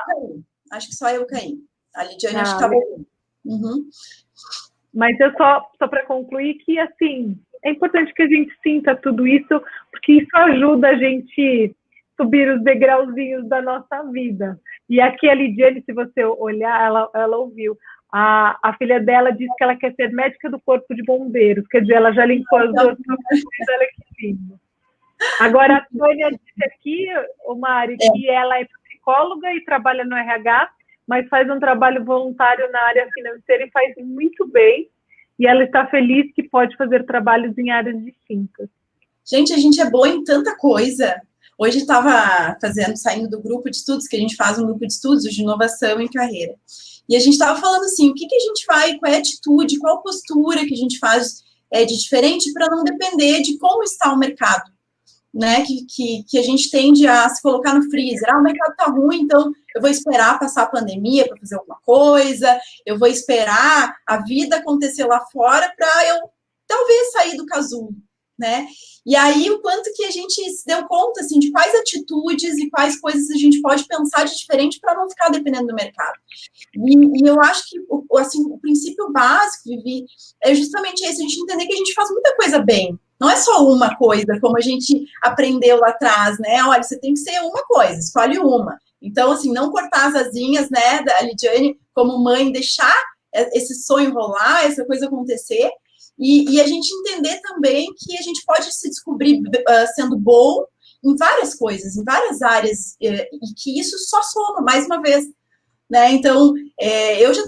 B: Acho que só eu caí. A Lidiane acho que estava... Uhum.
A: Mas eu só para concluir que, assim, é importante que a gente sinta tudo isso, porque isso ajuda a gente subir os degrauzinhos da nossa vida. E aqui a Lidiane, se você olhar, ela ouviu. A filha dela disse que ela quer ser médica do Corpo de Bombeiros, quer dizer, ela já limpou as duas profissões, olha que lindo. Agora, a Tônia disse aqui, o Mari, que ela é psicóloga e trabalha no RH, mas faz um trabalho voluntário na área financeira e faz muito bem, e ela está feliz que pode fazer trabalhos em áreas distintas.
B: Gente, a gente é boa em tanta coisa. Hoje estava saindo do grupo de estudos, que a gente faz um grupo de estudos de inovação em carreira. E a gente estava falando assim, o que a gente vai, qual é a atitude, qual postura que a gente faz de diferente para não depender de como está o mercado, né? Que a gente tende a se colocar no freezer. O mercado está ruim, então eu vou esperar passar a pandemia para fazer alguma coisa, eu vou esperar a vida acontecer lá fora para eu talvez sair do casulo, né? E aí, o quanto que a gente se deu conta, assim, de quais atitudes e quais coisas a gente pode pensar de diferente para não ficar dependendo do mercado. E eu acho que, assim, o princípio básico, Vivi, é justamente esse, a gente entender que a gente faz muita coisa bem. Não é só uma coisa, como a gente aprendeu lá atrás, né? Olha, você tem que ser uma coisa, escolhe uma. Então, assim, não cortar as asinhas, né, da Lidiane, como mãe, deixar esse sonho rolar, essa coisa acontecer. E a gente entender também que a gente pode se descobrir sendo bom em várias coisas, em várias áreas, e que isso só soma, mais uma vez, né? Então, eu já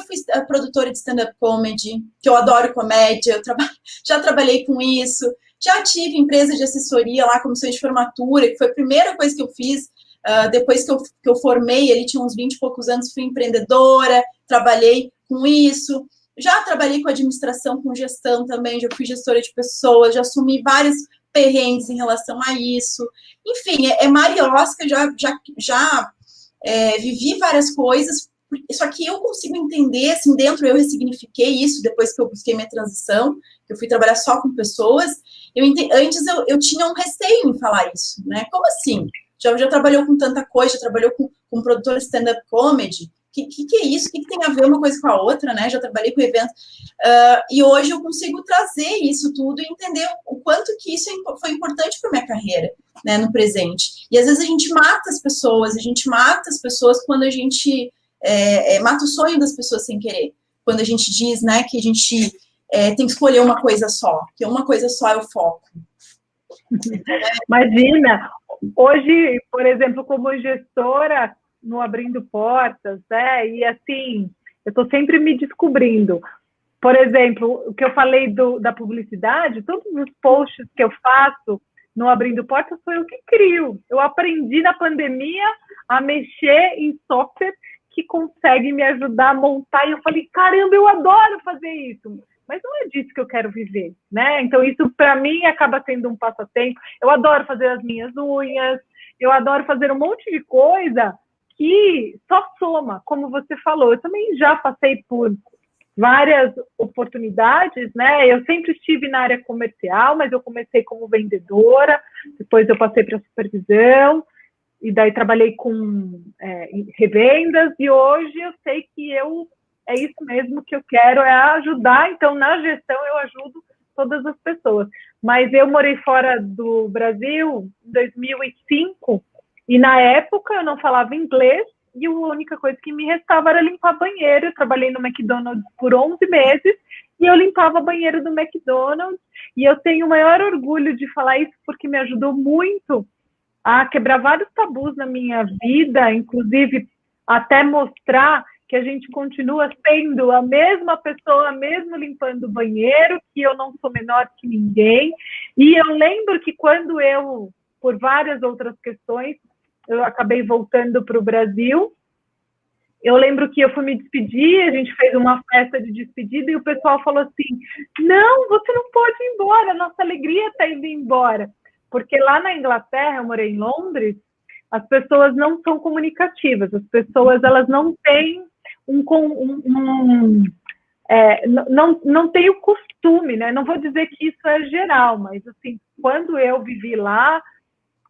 B: fui produtora de stand-up comedy, que eu adoro comédia, já trabalhei com isso, já tive empresa de assessoria lá, comissão de formatura, que foi a primeira coisa que eu fiz, depois que eu formei, ele tinha uns 20 e poucos anos, fui empreendedora, trabalhei com isso. Já trabalhei com administração, com gestão também, já fui gestora de pessoas, já assumi vários perrengues em relação a isso. Enfim, mariosca, já vivi várias coisas, só que eu consigo entender, assim, dentro eu ressignifiquei isso depois que eu busquei minha transição, que eu fui trabalhar só com pessoas. Antes eu tinha um receio em falar isso, né? Como assim? Já trabalhou com tanta coisa, já trabalhou com produtor de stand-up comedy. O que é isso? O que tem a ver uma coisa com a outra, né? Já trabalhei com eventos. E hoje eu consigo trazer isso tudo e entender o quanto que isso foi importante para minha carreira, né, no presente. E às vezes a gente mata as pessoas quando a gente mata o sonho das pessoas sem querer. Quando a gente diz, né, que a gente tem que escolher uma coisa só, que uma coisa só é o foco.
A: Imagina, hoje, por exemplo, como gestora, no Abrindo Portas, né? E assim, eu estou sempre me descobrindo. Por exemplo, o que eu falei da publicidade, todos os posts que eu faço no Abrindo Portas foi eu que crio. Eu aprendi na pandemia a mexer em software que consegue me ajudar a montar, e eu falei, caramba, eu adoro fazer isso. Mas não é disso que eu quero viver, né? Então, isso, para mim, acaba sendo um passatempo. Eu adoro fazer as minhas unhas, eu adoro fazer um monte de coisa que só soma, como você falou. Eu também já passei por várias oportunidades, né? Eu sempre estive na área comercial, mas eu comecei como vendedora, depois eu passei para supervisão, e daí trabalhei com revendas, e hoje eu sei que é isso mesmo que eu quero, é ajudar. Então, na gestão, eu ajudo todas as pessoas. Mas eu morei fora do Brasil em 2005, e na época eu não falava inglês, e a única coisa que me restava era limpar banheiro. Eu trabalhei no McDonald's por 11 meses, e eu limpava banheiro do McDonald's, e eu tenho o maior orgulho de falar isso, porque me ajudou muito a quebrar vários tabus na minha vida, inclusive até mostrar que a gente continua sendo a mesma pessoa, mesmo limpando o banheiro, que eu não sou menor que ninguém. E eu lembro que quando eu, por várias outras questões, eu acabei voltando para o Brasil, eu lembro que eu fui me despedir, a gente fez uma festa de despedida e o pessoal falou assim, não, você não pode ir embora, a nossa alegria está indo embora. Porque lá na Inglaterra, eu morei em Londres, as pessoas não são comunicativas, as pessoas elas não têm não tem o costume, né? Não vou dizer que isso é geral, mas assim, quando eu vivi lá,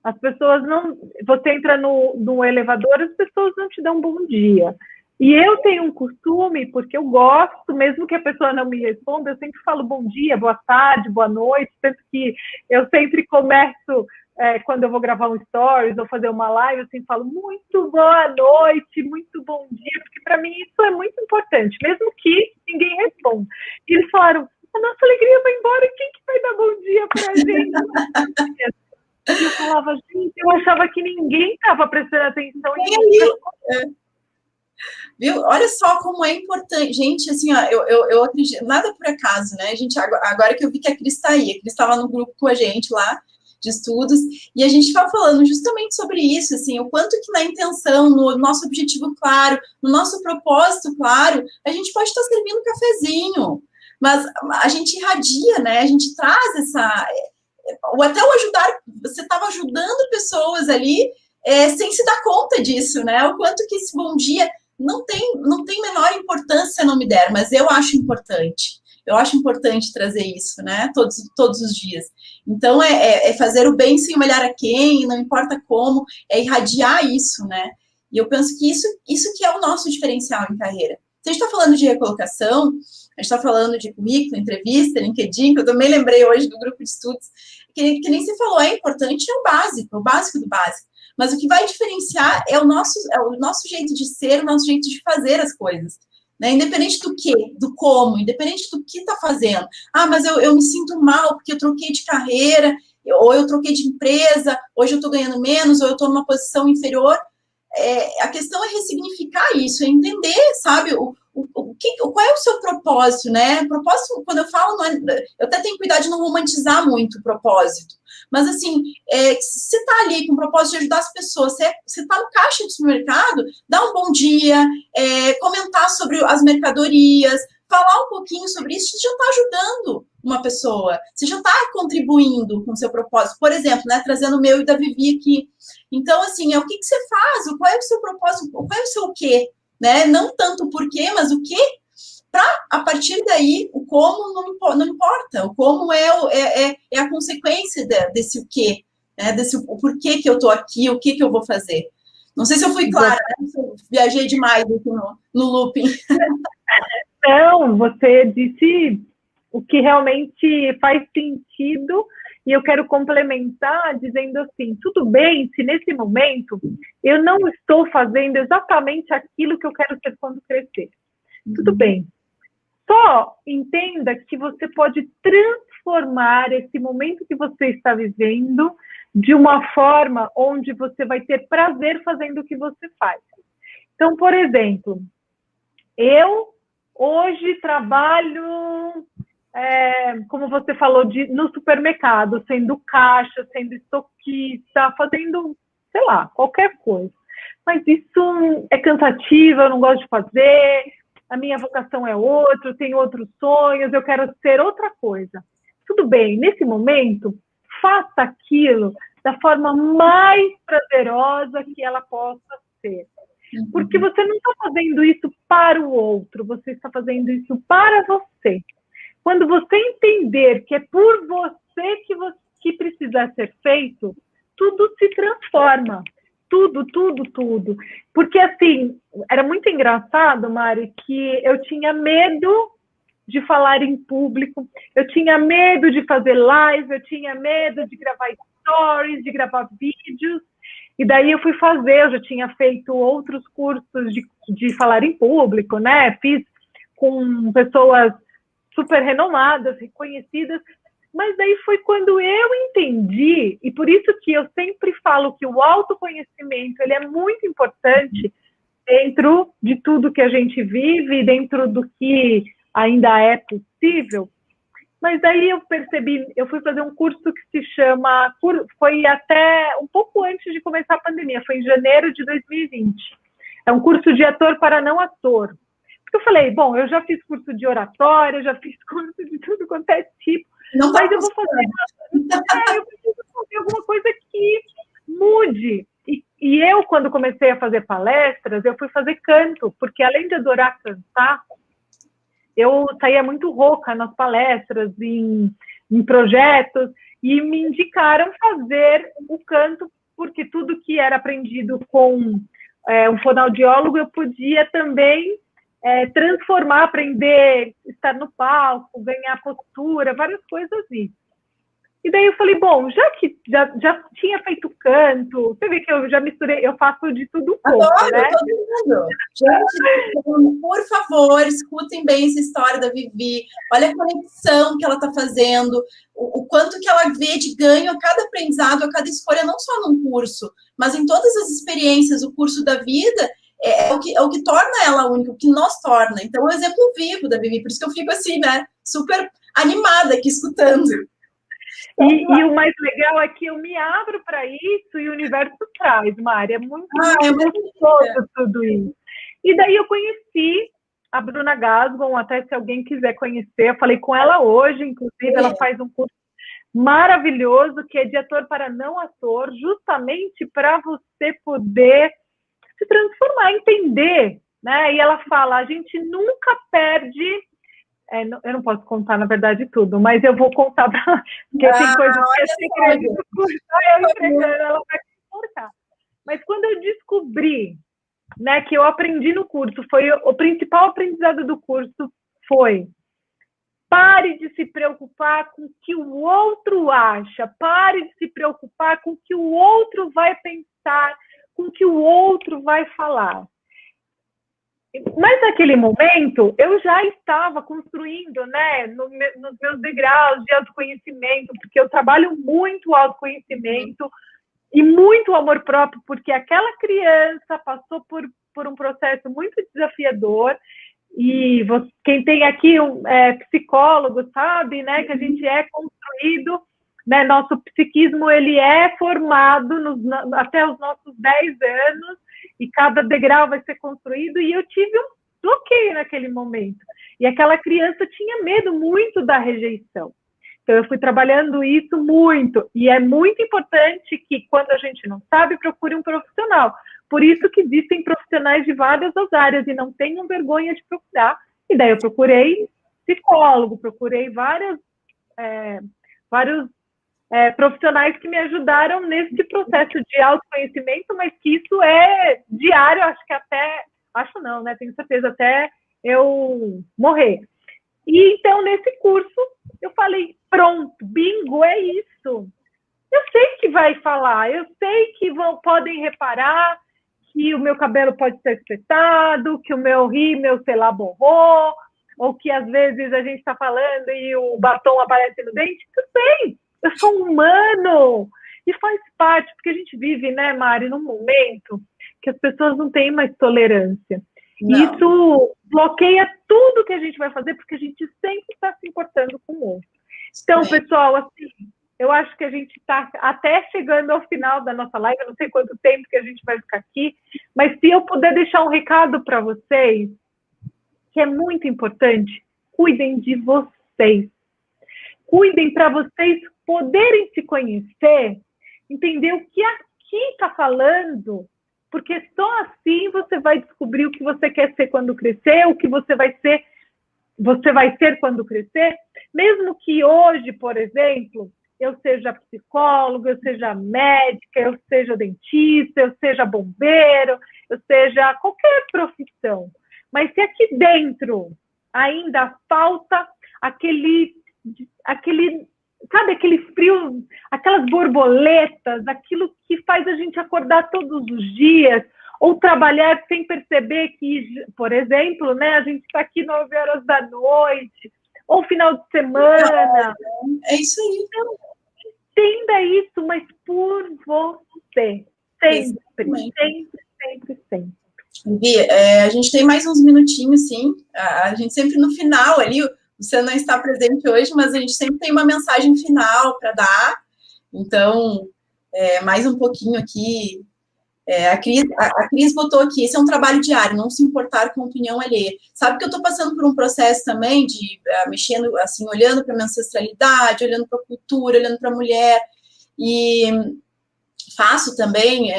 A: as pessoas não. Você entra no elevador, as pessoas não te dão bom dia. E eu tenho um costume, porque eu gosto, mesmo que a pessoa não me responda, eu sempre falo bom dia, boa tarde, boa noite, tanto que eu sempre começo, quando eu vou gravar um stories ou fazer uma live, eu sempre falo muito boa noite, muito bom dia, porque para mim isso é muito importante, mesmo que ninguém responda. E eles falaram, a nossa alegria vai embora, quem que vai dar bom dia para a gente? E eu falava, gente, eu achava que ninguém estava prestando atenção em
B: Viu? Olha só como é importante. Gente, assim, ó, eu acredito, nada por acaso, né? A gente, agora que eu vi que a Cris está aí, a Cris estava no grupo com a gente lá, de estudos, e a gente estava falando justamente sobre isso, assim, o quanto que na intenção, no nosso objetivo claro, no nosso propósito claro, a gente pode estar servindo um cafezinho, mas a gente irradia, né? A gente traz essa... Ou até o ajudar, você estava ajudando pessoas ali, sem se dar conta disso, né? O quanto que esse bom dia não tem menor importância se não me der, mas eu acho importante. Eu acho importante trazer isso, né? Todos os dias. Então, é fazer o bem sem olhar a quem, não importa como, é irradiar isso, né? E eu penso que isso que é o nosso diferencial em carreira. Se a gente está falando de recolocação, a gente está falando de currículo, entrevista, LinkedIn, que eu também lembrei hoje do grupo de estudos, que nem você falou, é importante, é o básico do básico. Mas o que vai diferenciar é o nosso jeito de ser, o nosso jeito de fazer as coisas. Né? Independente do que, do como, independente do que está fazendo. Ah, mas eu me sinto mal porque eu troquei de carreira, ou eu troquei de empresa, hoje eu estou ganhando menos, ou eu estou numa posição inferior. A questão é ressignificar isso, é entender, sabe, qual é o seu propósito, né? Propósito, quando eu falo, não é, eu até tenho cuidado de não romantizar muito o propósito. Mas, assim, você está ali com o propósito de ajudar as pessoas, você está no caixa do supermercado, dá um bom dia, comentar sobre as mercadorias, falar um pouquinho sobre isso, você já está ajudando uma pessoa, você já está contribuindo com o seu propósito. Por exemplo, né, trazendo o meu e da Vivi aqui. Então, assim, o que você faz, qual é o seu propósito, qual é o seu quê, né? Não tanto o porquê, mas o quê, para, a partir daí, o como não importa. O como é a consequência desse o quê, né? Desse o porquê que eu estou aqui, o que eu vou fazer. Não sei se eu fui clara, né? Se eu viajei demais aqui no looping.
A: Não, você disse o que realmente faz sentido, e eu quero complementar dizendo assim, tudo bem se nesse momento eu não estou fazendo exatamente aquilo que eu quero ser quando crescer. Tudo bem. Só entenda que você pode transformar esse momento que você está vivendo de uma forma onde você vai ter prazer fazendo o que você faz. Então, por exemplo, eu hoje trabalho, como você falou, no supermercado, sendo caixa, sendo estoquista, fazendo, sei lá, qualquer coisa. Mas isso é cansativo, eu não gosto de fazer, a minha vocação é outra, eu tenho outros sonhos, eu quero ser outra coisa. Tudo bem, nesse momento, faça aquilo da forma mais prazerosa que ela possa ser. Porque você não está fazendo isso para o outro, você está fazendo isso para você. Quando você entender que é por você que precisa ser feito, tudo se transforma. Tudo, tudo, tudo. Porque, assim, era muito engraçado, Mari, que eu tinha medo de falar em público, eu tinha medo de fazer live, eu tinha medo de gravar stories, de gravar vídeos, e daí eu fui fazer, eu já tinha feito outros cursos de falar em público, né? Fiz com pessoas super renomadas, reconhecidas, mas daí foi quando eu entendi, e por isso que eu sempre falo que o autoconhecimento ele é muito importante dentro de tudo que a gente vive, dentro do que ainda é possível. Mas daí eu percebi, eu fui fazer um curso que se chama, foi até um pouco antes de começar a pandemia, foi em janeiro de 2020. É um curso de ator para não ator. Porque eu falei, bom, eu já fiz curso de oratória, já fiz curso de tudo quanto é tipo,
B: Não
A: mas eu vou fazer, eu preciso fazer alguma coisa que mude. E eu, quando comecei a fazer palestras, eu fui fazer canto, porque além de adorar cantar, eu saía muito rouca nas palestras, em projetos, e me indicaram fazer o canto, porque tudo que era aprendido com um fonoaudiólogo, eu podia também transformar, aprender, estar no palco, ganhar postura, várias coisas nisso. E daí eu falei, bom, já que já tinha feito canto, você vê que eu já misturei, eu faço de tudo um pouco,
B: Adoro,
A: né?
B: todo mundo. Gente, por favor, escutem bem essa história da Vivi. Olha a conexão que ela está fazendo, o quanto que ela vê de ganho a cada aprendizado, a cada escolha, não só num curso, mas em todas as experiências, o curso da vida é o que torna ela única, o que nos torna. Então, é um exemplo vivo da Vivi, por isso que eu fico assim, né, super animada aqui escutando.
A: E o mais legal é que eu me abro para isso e o universo traz, Mari. É muito gostoso tudo isso. E daí eu conheci a Bruna Gasgon, até se alguém quiser conhecer, eu falei com ela hoje, inclusive, ela faz um curso maravilhoso que é de ator para não ator, justamente para você poder se transformar, entender, né? E ela fala, a gente nunca perde... eu não posso contar, na verdade, tudo, mas eu vou contar, porque tem coisas que é segredo do curso, eu entregando, ela vai me contar. Mas quando eu descobri, né, que eu aprendi no curso, foi o principal aprendizado do curso foi: pare de se preocupar com o que o outro acha, pare de se preocupar com o que o outro vai pensar, com o que o outro vai falar. Mas naquele momento, eu já estava construindo, né, nos meus degraus de autoconhecimento, porque eu trabalho muito autoconhecimento e muito amor próprio, porque aquela criança passou por um processo muito desafiador, e quem tem aqui psicólogo sabe, né, que a gente é construído, né, nosso psiquismo ele é formado até os nossos 10 anos, e cada degrau vai ser construído, e eu tive um bloqueio naquele momento. E aquela criança tinha medo muito da rejeição. Então, eu fui trabalhando isso muito. E é muito importante que, quando a gente não sabe, procure um profissional. Por isso que existem profissionais de várias áreas, e não tenham vergonha de procurar. E daí eu procurei psicólogo, procurei vários profissionais que me ajudaram nesse processo de autoconhecimento, mas que isso é diário, acho não, né? Tenho certeza, até eu morrer. E então, nesse curso, eu falei, pronto, bingo, é isso. Eu sei que vai falar, eu sei que podem reparar que o meu cabelo pode ser espetado, que o meu rímel, sei lá, borrou, ou que às vezes a gente está falando e o batom aparece no dente. Tudo bem. Eu sou um humano, e faz parte, porque a gente vive, né, Mari, num momento que as pessoas não têm mais tolerância. Não. Isso bloqueia tudo que a gente vai fazer, porque a gente sempre está se importando com o outro. Então, pessoal, assim, eu acho que a gente está até chegando ao final da nossa live, eu não sei quanto tempo que a gente vai ficar aqui, mas se eu puder deixar um recado para vocês, que é muito importante, cuidem de vocês. Cuidem para vocês poderem se conhecer, entender o que aqui está falando porque só assim você vai descobrir o que você quer ser quando crescer, o que você vai ser quando crescer, mesmo que hoje, por exemplo, eu seja psicóloga, eu seja médica, eu seja dentista, eu seja bombeiro, eu seja qualquer profissão. Mas se aqui dentro ainda falta aquele, sabe, aquele frio, aquelas borboletas, aquilo que faz a gente acordar todos os dias, ou trabalhar sem perceber que, por exemplo, né, a gente está aqui 9 horas da noite, ou final de semana.
B: É isso aí.
A: Então, entenda isso, mas por você. Sempre.
B: Vivi, a gente tem mais uns minutinhos, sim. A gente sempre no final ali, você não está presente hoje, mas a gente sempre tem uma mensagem final para dar. Então, mais um pouquinho aqui. A Cris botou aqui, esse é um trabalho diário, não se importar com a opinião alheia. Sabe que eu estou passando por um processo também de mexendo, assim, olhando para a minha ancestralidade, olhando para a cultura, olhando para a mulher, e faço também,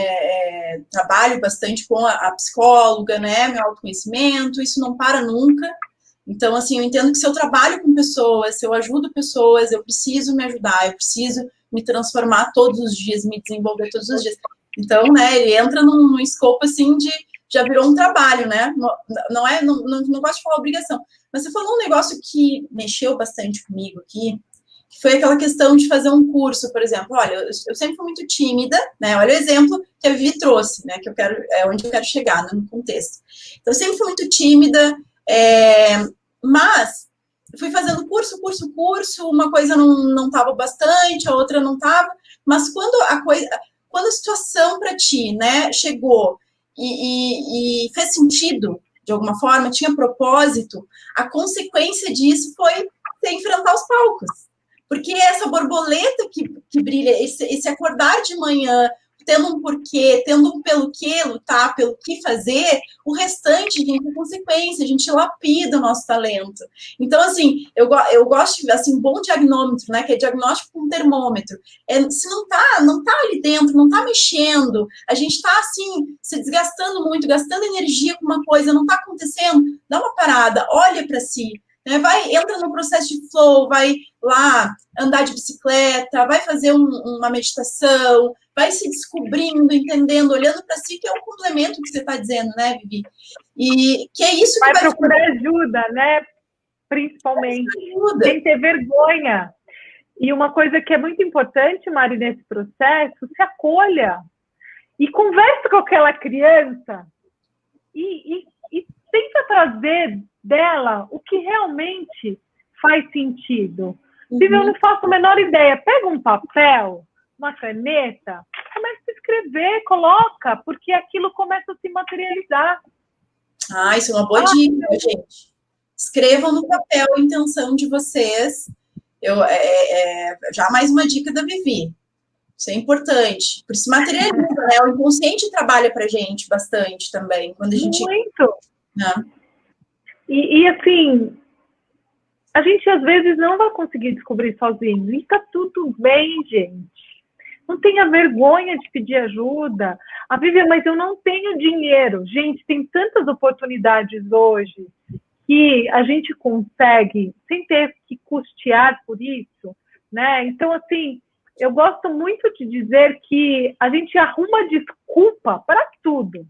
B: trabalho bastante com a psicóloga, né, meu autoconhecimento, isso não para nunca. Então, assim, eu entendo que se eu trabalho com pessoas, se eu ajudo pessoas, eu preciso me ajudar, eu preciso me transformar todos os dias, me desenvolver todos os dias. Então, né, ele entra num escopo, assim, de já virou um trabalho, né? Não gosto de falar obrigação. Mas você falou um negócio que mexeu bastante comigo aqui, que foi aquela questão de fazer um curso, por exemplo. Olha, eu sempre fui muito tímida, né? Olha o exemplo que a Vivi trouxe, né? Que eu quero, onde eu quero chegar, né, no contexto. Então, eu sempre fui muito tímida, mas fui fazendo curso, uma coisa não estava bastante, a outra não estava, mas quando a situação para ti, né, chegou e fez sentido, de alguma forma, tinha propósito, a consequência disso foi você enfrentar os palcos. Porque essa borboleta que brilha, esse acordar de manhã, tendo um porquê, tendo um pelo que lutar, pelo que fazer, o restante, gente, é consequência, a gente lapida o nosso talento. Então, assim, eu gosto de, assim, bom diagnômetro, né, que é diagnóstico com termômetro. Se não tá ali dentro, não tá mexendo, a gente tá, assim, se desgastando muito, gastando energia com uma coisa, não tá acontecendo, dá uma parada, olha para si, né, entra no processo de flow, vai lá andar de bicicleta, vai fazer uma meditação, vai se descobrindo, entendendo, olhando para si, que é um complemento que você está dizendo, né, Vivi? E que é isso que
A: vai procurar ajuda, né? Principalmente. Sem ter vergonha. E uma coisa que é muito importante, Mari, nesse processo, se acolha. E converse com aquela criança e tenta trazer dela o que realmente faz sentido. Se eu não faço a menor ideia, pega um papel, uma caneta, começa a escrever, coloca, porque aquilo começa a se materializar.
B: Isso é uma boa dica, gente. Escrevam no papel a intenção de vocês. Já mais uma dica da Vivi. Isso é importante. Por isso materializa, né? O inconsciente trabalha pra gente bastante também. Quando a gente...
A: Muito.
B: Né?
A: E assim, a gente às vezes não vai conseguir descobrir sozinho. E tá tudo bem, gente. Não tenha vergonha de pedir ajuda. A Vivian, mas eu não tenho dinheiro. Gente, tem tantas oportunidades hoje que a gente consegue sem ter que custear por isso, né? Então, assim, eu gosto muito de dizer que a gente arruma desculpa para tudo.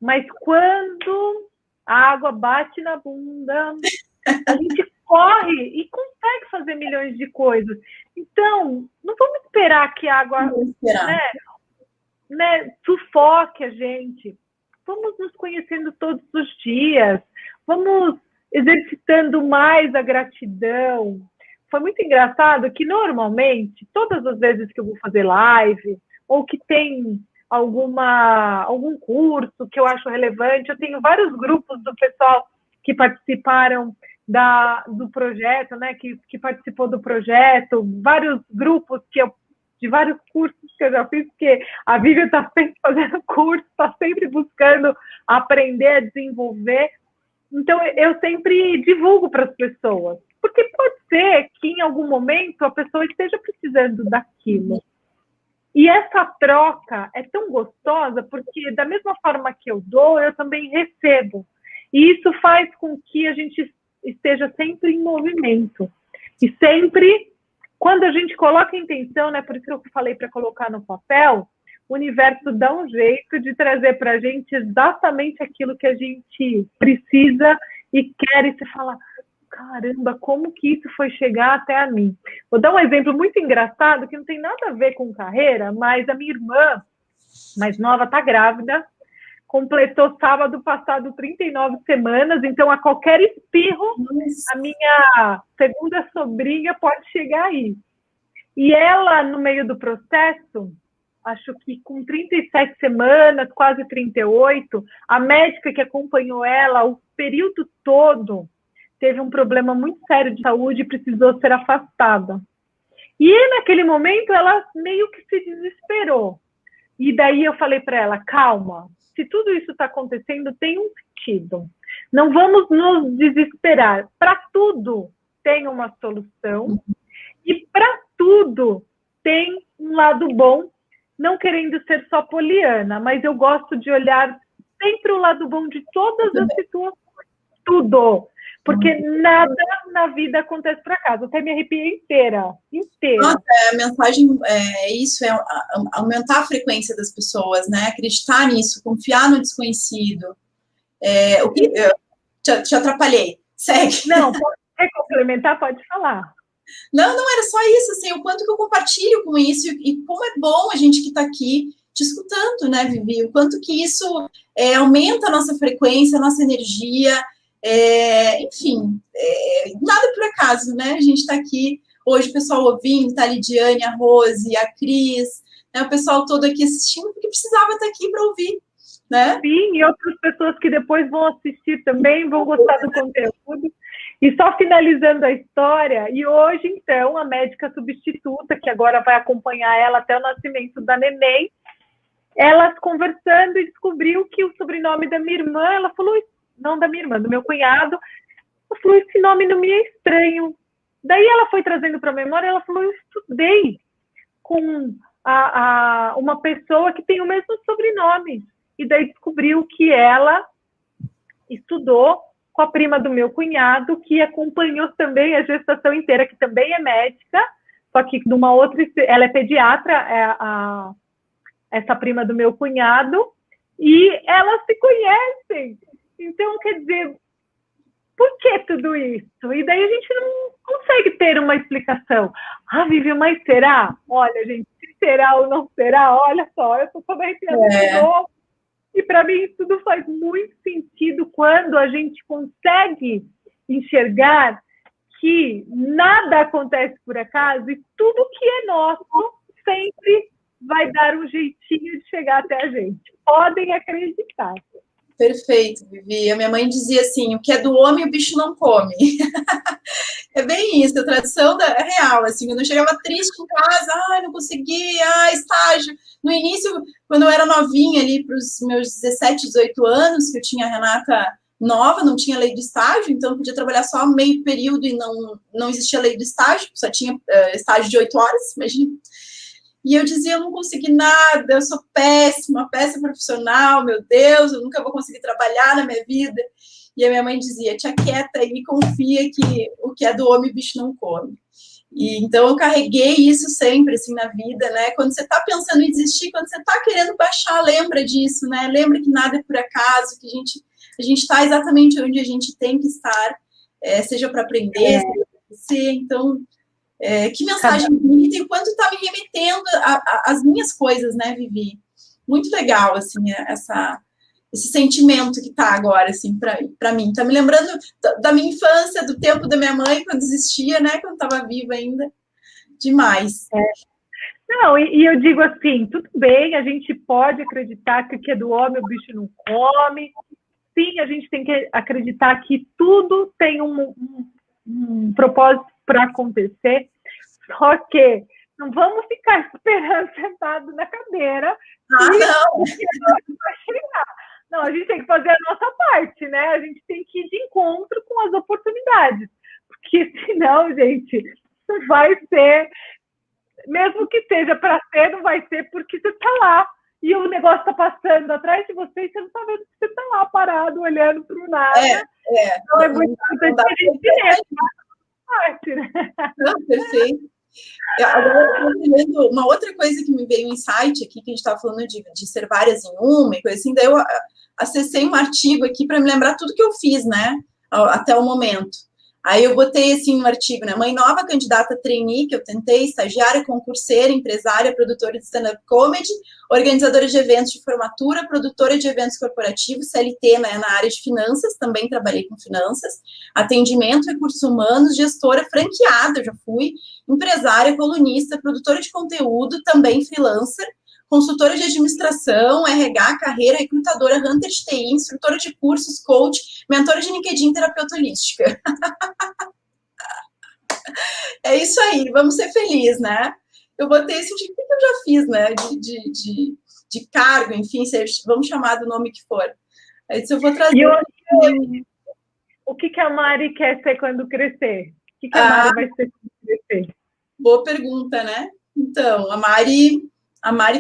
A: Mas quando a água bate na bunda, a gente corre e consegue fazer milhões de coisas. Então, não vamos esperar que a água sufoque a gente. Vamos nos conhecendo todos os dias. Vamos exercitando mais a gratidão. Foi muito engraçado que, normalmente, todas as vezes que eu vou fazer live, ou que tem algum curso que eu acho relevante, eu tenho vários grupos do pessoal que participaram do projeto, né, que participou do projeto, vários grupos de vários cursos que eu já fiz, porque a Vivian está sempre fazendo curso, está sempre buscando aprender a desenvolver. Então, eu sempre divulgo para as pessoas, porque pode ser que em algum momento a pessoa esteja precisando daquilo. E essa troca é tão gostosa, porque da mesma forma que eu dou, eu também recebo. E isso faz com que a gente esteja sempre em movimento. E sempre, quando a gente coloca intenção, né, por isso que eu falei para colocar no papel, o universo dá um jeito de trazer para a gente exatamente aquilo que a gente precisa e quer, e você fala, caramba, como que isso foi chegar até a mim? Vou dar um exemplo muito engraçado, que não tem nada a ver com carreira, mas a minha irmã, mais nova, está grávida, completou sábado passado 39 semanas, então a qualquer espirro, a minha segunda sobrinha pode chegar aí. E ela, no meio do processo, acho que com 37 semanas, quase 38, a médica que acompanhou ela o período todo teve um problema muito sério de saúde e precisou ser afastada. E naquele momento ela meio que se desesperou. E daí eu falei para ela, calma, se tudo isso está acontecendo, tem um sentido. Não vamos nos desesperar. Para tudo tem uma solução e para tudo tem um lado bom, não querendo ser só poliana, mas eu gosto de olhar sempre o lado bom de todas as situações, tudo. Porque nada na vida acontece por acaso. Eu até me arrepiei inteira.
B: Nossa, a mensagem é isso, é aumentar a frequência das pessoas, né? Acreditar nisso, confiar no desconhecido. O que te atrapalhei? Segue.
A: Não, pode complementar, pode falar.
B: Não, era só isso, assim, o quanto que eu compartilho com isso e como é bom a gente que está aqui te escutando, né, Vivi? O quanto que isso aumenta a nossa frequência, a nossa energia, enfim, nada por acaso, né? A gente está aqui hoje, o pessoal ouvindo, tá a Lidiane, a Rose, a Cris, né, o pessoal todo aqui assistindo, porque precisava estar aqui para ouvir, né?
A: Sim, e outras pessoas que depois vão assistir também, vão gostar do conteúdo. E só finalizando a história, e hoje, então, a médica substituta, que agora vai acompanhar ela até o nascimento da neném, elas conversando e descobriu que o sobrenome da minha irmã, ela falou, não da minha irmã, do meu cunhado, ela falou, esse nome não me é estranho. Daí ela foi trazendo para a memória, ela falou, eu estudei com uma pessoa que tem o mesmo sobrenome. E daí descobriu que ela estudou com a prima do meu cunhado, que acompanhou também a gestação inteira, que também é médica, só que numa outra, ela é pediatra, essa prima do meu cunhado, e elas se conhecem. Então, quer dizer, por que tudo isso? E daí a gente não consegue ter uma explicação. Ah, Vivi, mas será? Olha, gente, se será ou não será, olha só, eu estou toda arrepiada de novo. E para mim tudo faz muito sentido quando a gente consegue enxergar que nada acontece por acaso e tudo que é nosso sempre vai dar um jeitinho de chegar até a gente. Podem acreditar.
B: Perfeito, Vivi. A minha mãe dizia assim, o que é do homem o bicho não come. É bem isso, a tradição é real, assim, eu não chegava triste em casa, não consegui, estágio. No início, quando eu era novinha ali, para os meus 17, 18 anos, que eu tinha a Renata nova, não tinha lei do estágio, então eu podia trabalhar só meio período e não existia lei do estágio, só tinha estágio de 8 horas, imagina. E eu dizia, eu não consegui nada, eu sou péssima profissional, meu Deus, eu nunca vou conseguir trabalhar na minha vida. E a minha mãe dizia, te aquieta e confia que o que é do homem o bicho não come. E então eu carreguei isso sempre, assim, na vida, né? Quando você está pensando em desistir, quando você está querendo baixar, lembra disso, né? Lembra que nada é por acaso, que a gente está exatamente onde a gente tem que estar, seja para aprender, seja para crescer. Então, que mensagem bonita e o quanto está me remetendo às minhas coisas, né, Vivi? Muito legal, assim, esse sentimento que está agora, assim, para mim. Está me lembrando da minha infância, do tempo da minha mãe, quando existia, né, quando estava viva ainda. Demais.
A: Não, e eu digo assim, tudo bem, a gente pode acreditar que o que é do homem o bicho não come. Sim, a gente tem que acreditar que tudo tem um propósito para acontecer, só que não vamos ficar esperando sentado na cadeira
B: não.
A: Vai chegar. Não, a gente tem que fazer a nossa parte, né? A gente tem que ir de encontro com as oportunidades, porque senão, gente, vai ser mesmo que seja para ser, não vai ser porque você está lá. E o negócio está passando atrás de você e você não está vendo que você está lá parado, olhando para o nada. Então é muito importante que a gente parte, né?
B: Não, perfeito. Agora, uma outra coisa que me veio um insight aqui, que a gente estava falando de ser várias em uma e coisa assim, daí eu acessei um artigo aqui para me lembrar tudo que eu fiz, né, até o momento. Aí eu botei assim um artigo, né, mãe nova, candidata trainee, que eu tentei, estagiária, concurseira, empresária, produtora de stand-up comedy, organizadora de eventos de formatura, produtora de eventos corporativos, CLT, né, na área de finanças, também trabalhei com finanças, atendimento, recursos humanos, gestora franqueada, eu já fui, empresária, colunista, produtora de conteúdo, também freelancer, consultora de administração, RH, carreira, recrutadora, hunter de TI, instrutora de cursos, coach, mentora de LinkedIn, terapeuta holística. É isso aí, vamos ser felizes, né? Eu botei esse tipo que eu já fiz, né? De cargo, enfim, vamos chamar do nome que for. Aí se eu vou trazer...
A: O que a Mari quer ser quando crescer? O que a Mari vai ser quando crescer?
B: Boa pergunta, né? Então, a Mari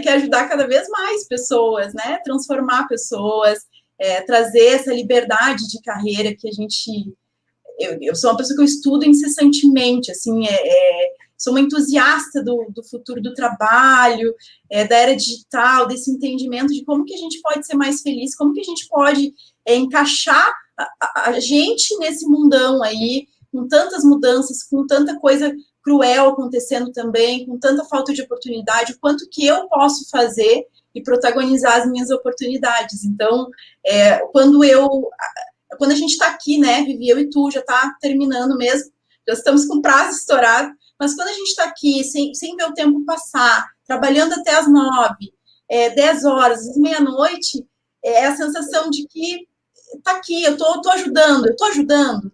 B: quer ajudar cada vez mais pessoas, né? Transformar pessoas, trazer essa liberdade de carreira que a gente... Eu sou uma pessoa que eu estudo incessantemente, assim, sou uma entusiasta do futuro do trabalho, da era digital, desse entendimento de como que a gente pode ser mais feliz, como que a gente pode encaixar a gente nesse mundão aí, com tantas mudanças, com tanta coisa cruel acontecendo também, com tanta falta de oportunidade, o quanto que eu posso fazer e protagonizar as minhas oportunidades. Então, quando a gente está aqui, né, Vivi, eu e tu, já está terminando mesmo, já estamos com prazo estourado, mas quando a gente está aqui, sem ver o tempo passar, trabalhando até as 9, 10 horas, às meia-noite, é a sensação de que tá aqui, eu tô ajudando,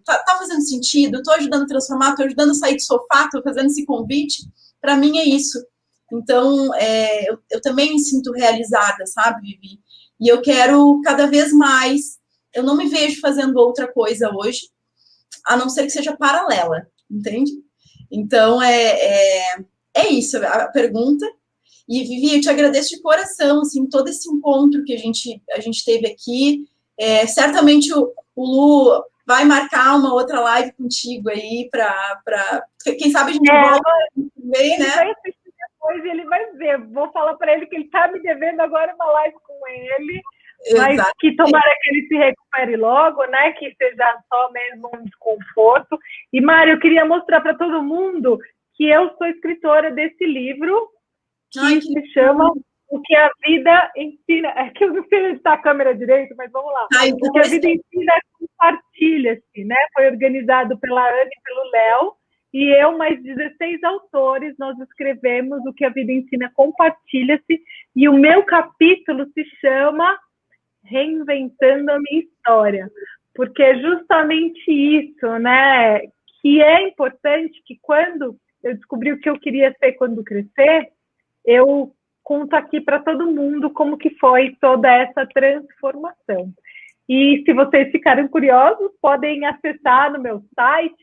B: tá fazendo sentido, eu tô ajudando a transformar, tô ajudando a sair do sofá, tô fazendo esse convite, para mim é isso. Então, eu também me sinto realizada, sabe, Vivi? E eu quero cada vez mais, eu não me vejo fazendo outra coisa hoje, a não ser que seja paralela, entende? Então, é isso a pergunta. E, Vivi, eu te agradeço de coração, assim, todo esse encontro que a gente teve aqui. Certamente o Lu vai marcar uma outra live contigo aí para quem sabe a gente volta também, né?
A: Ele vai assistir depois e ele vai ver. Vou falar para ele que ele está me devendo agora uma live com ele, mas que tomara que ele se recupere logo, né? Que seja só mesmo um desconforto. E, Mário, eu queria mostrar para todo mundo que eu sou escritora desse livro que se chama O que a Vida Ensina. É que eu não sei onde está a câmera direito, mas vamos lá. O que a Vida Ensina compartilha-se, né? Foi organizado pela Ana e pelo Léo, e eu, mais 16 autores, nós escrevemos O que a Vida Ensina compartilha-se, e o meu capítulo se chama Reinventando a Minha História, porque é justamente isso, né? Que é importante que quando eu descobri o que eu queria ser quando crescer, eu conto aqui para todo mundo como que foi toda essa transformação. E se vocês ficarem curiosos, podem acessar no meu site,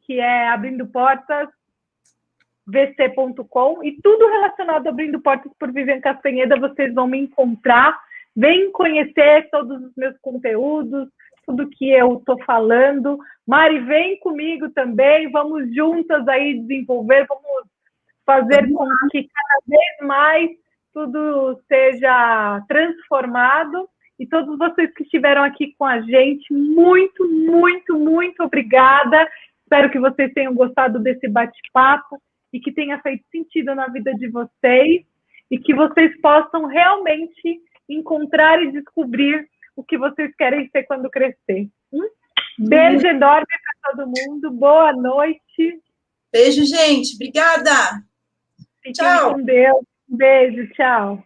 A: que é abrindoportasvc.com, e tudo relacionado a Abrindo Portas por Vivian Castanheda, vocês vão me encontrar. Vem conhecer todos os meus conteúdos, tudo que eu estou falando. Mari, vem comigo também, vamos juntas aí desenvolver, vamos fazer com que cada vez mais tudo seja transformado. E todos vocês que estiveram aqui com a gente, muito, muito, muito obrigada. Espero que vocês tenham gostado desse bate-papo e que tenha feito sentido na vida de vocês e que vocês possam realmente encontrar e descobrir o que vocês querem ser quando crescer. Beijo enorme para todo mundo. Boa noite.
B: Beijo, gente. Obrigada.
A: Fiquem com Deus. Beijo, tchau.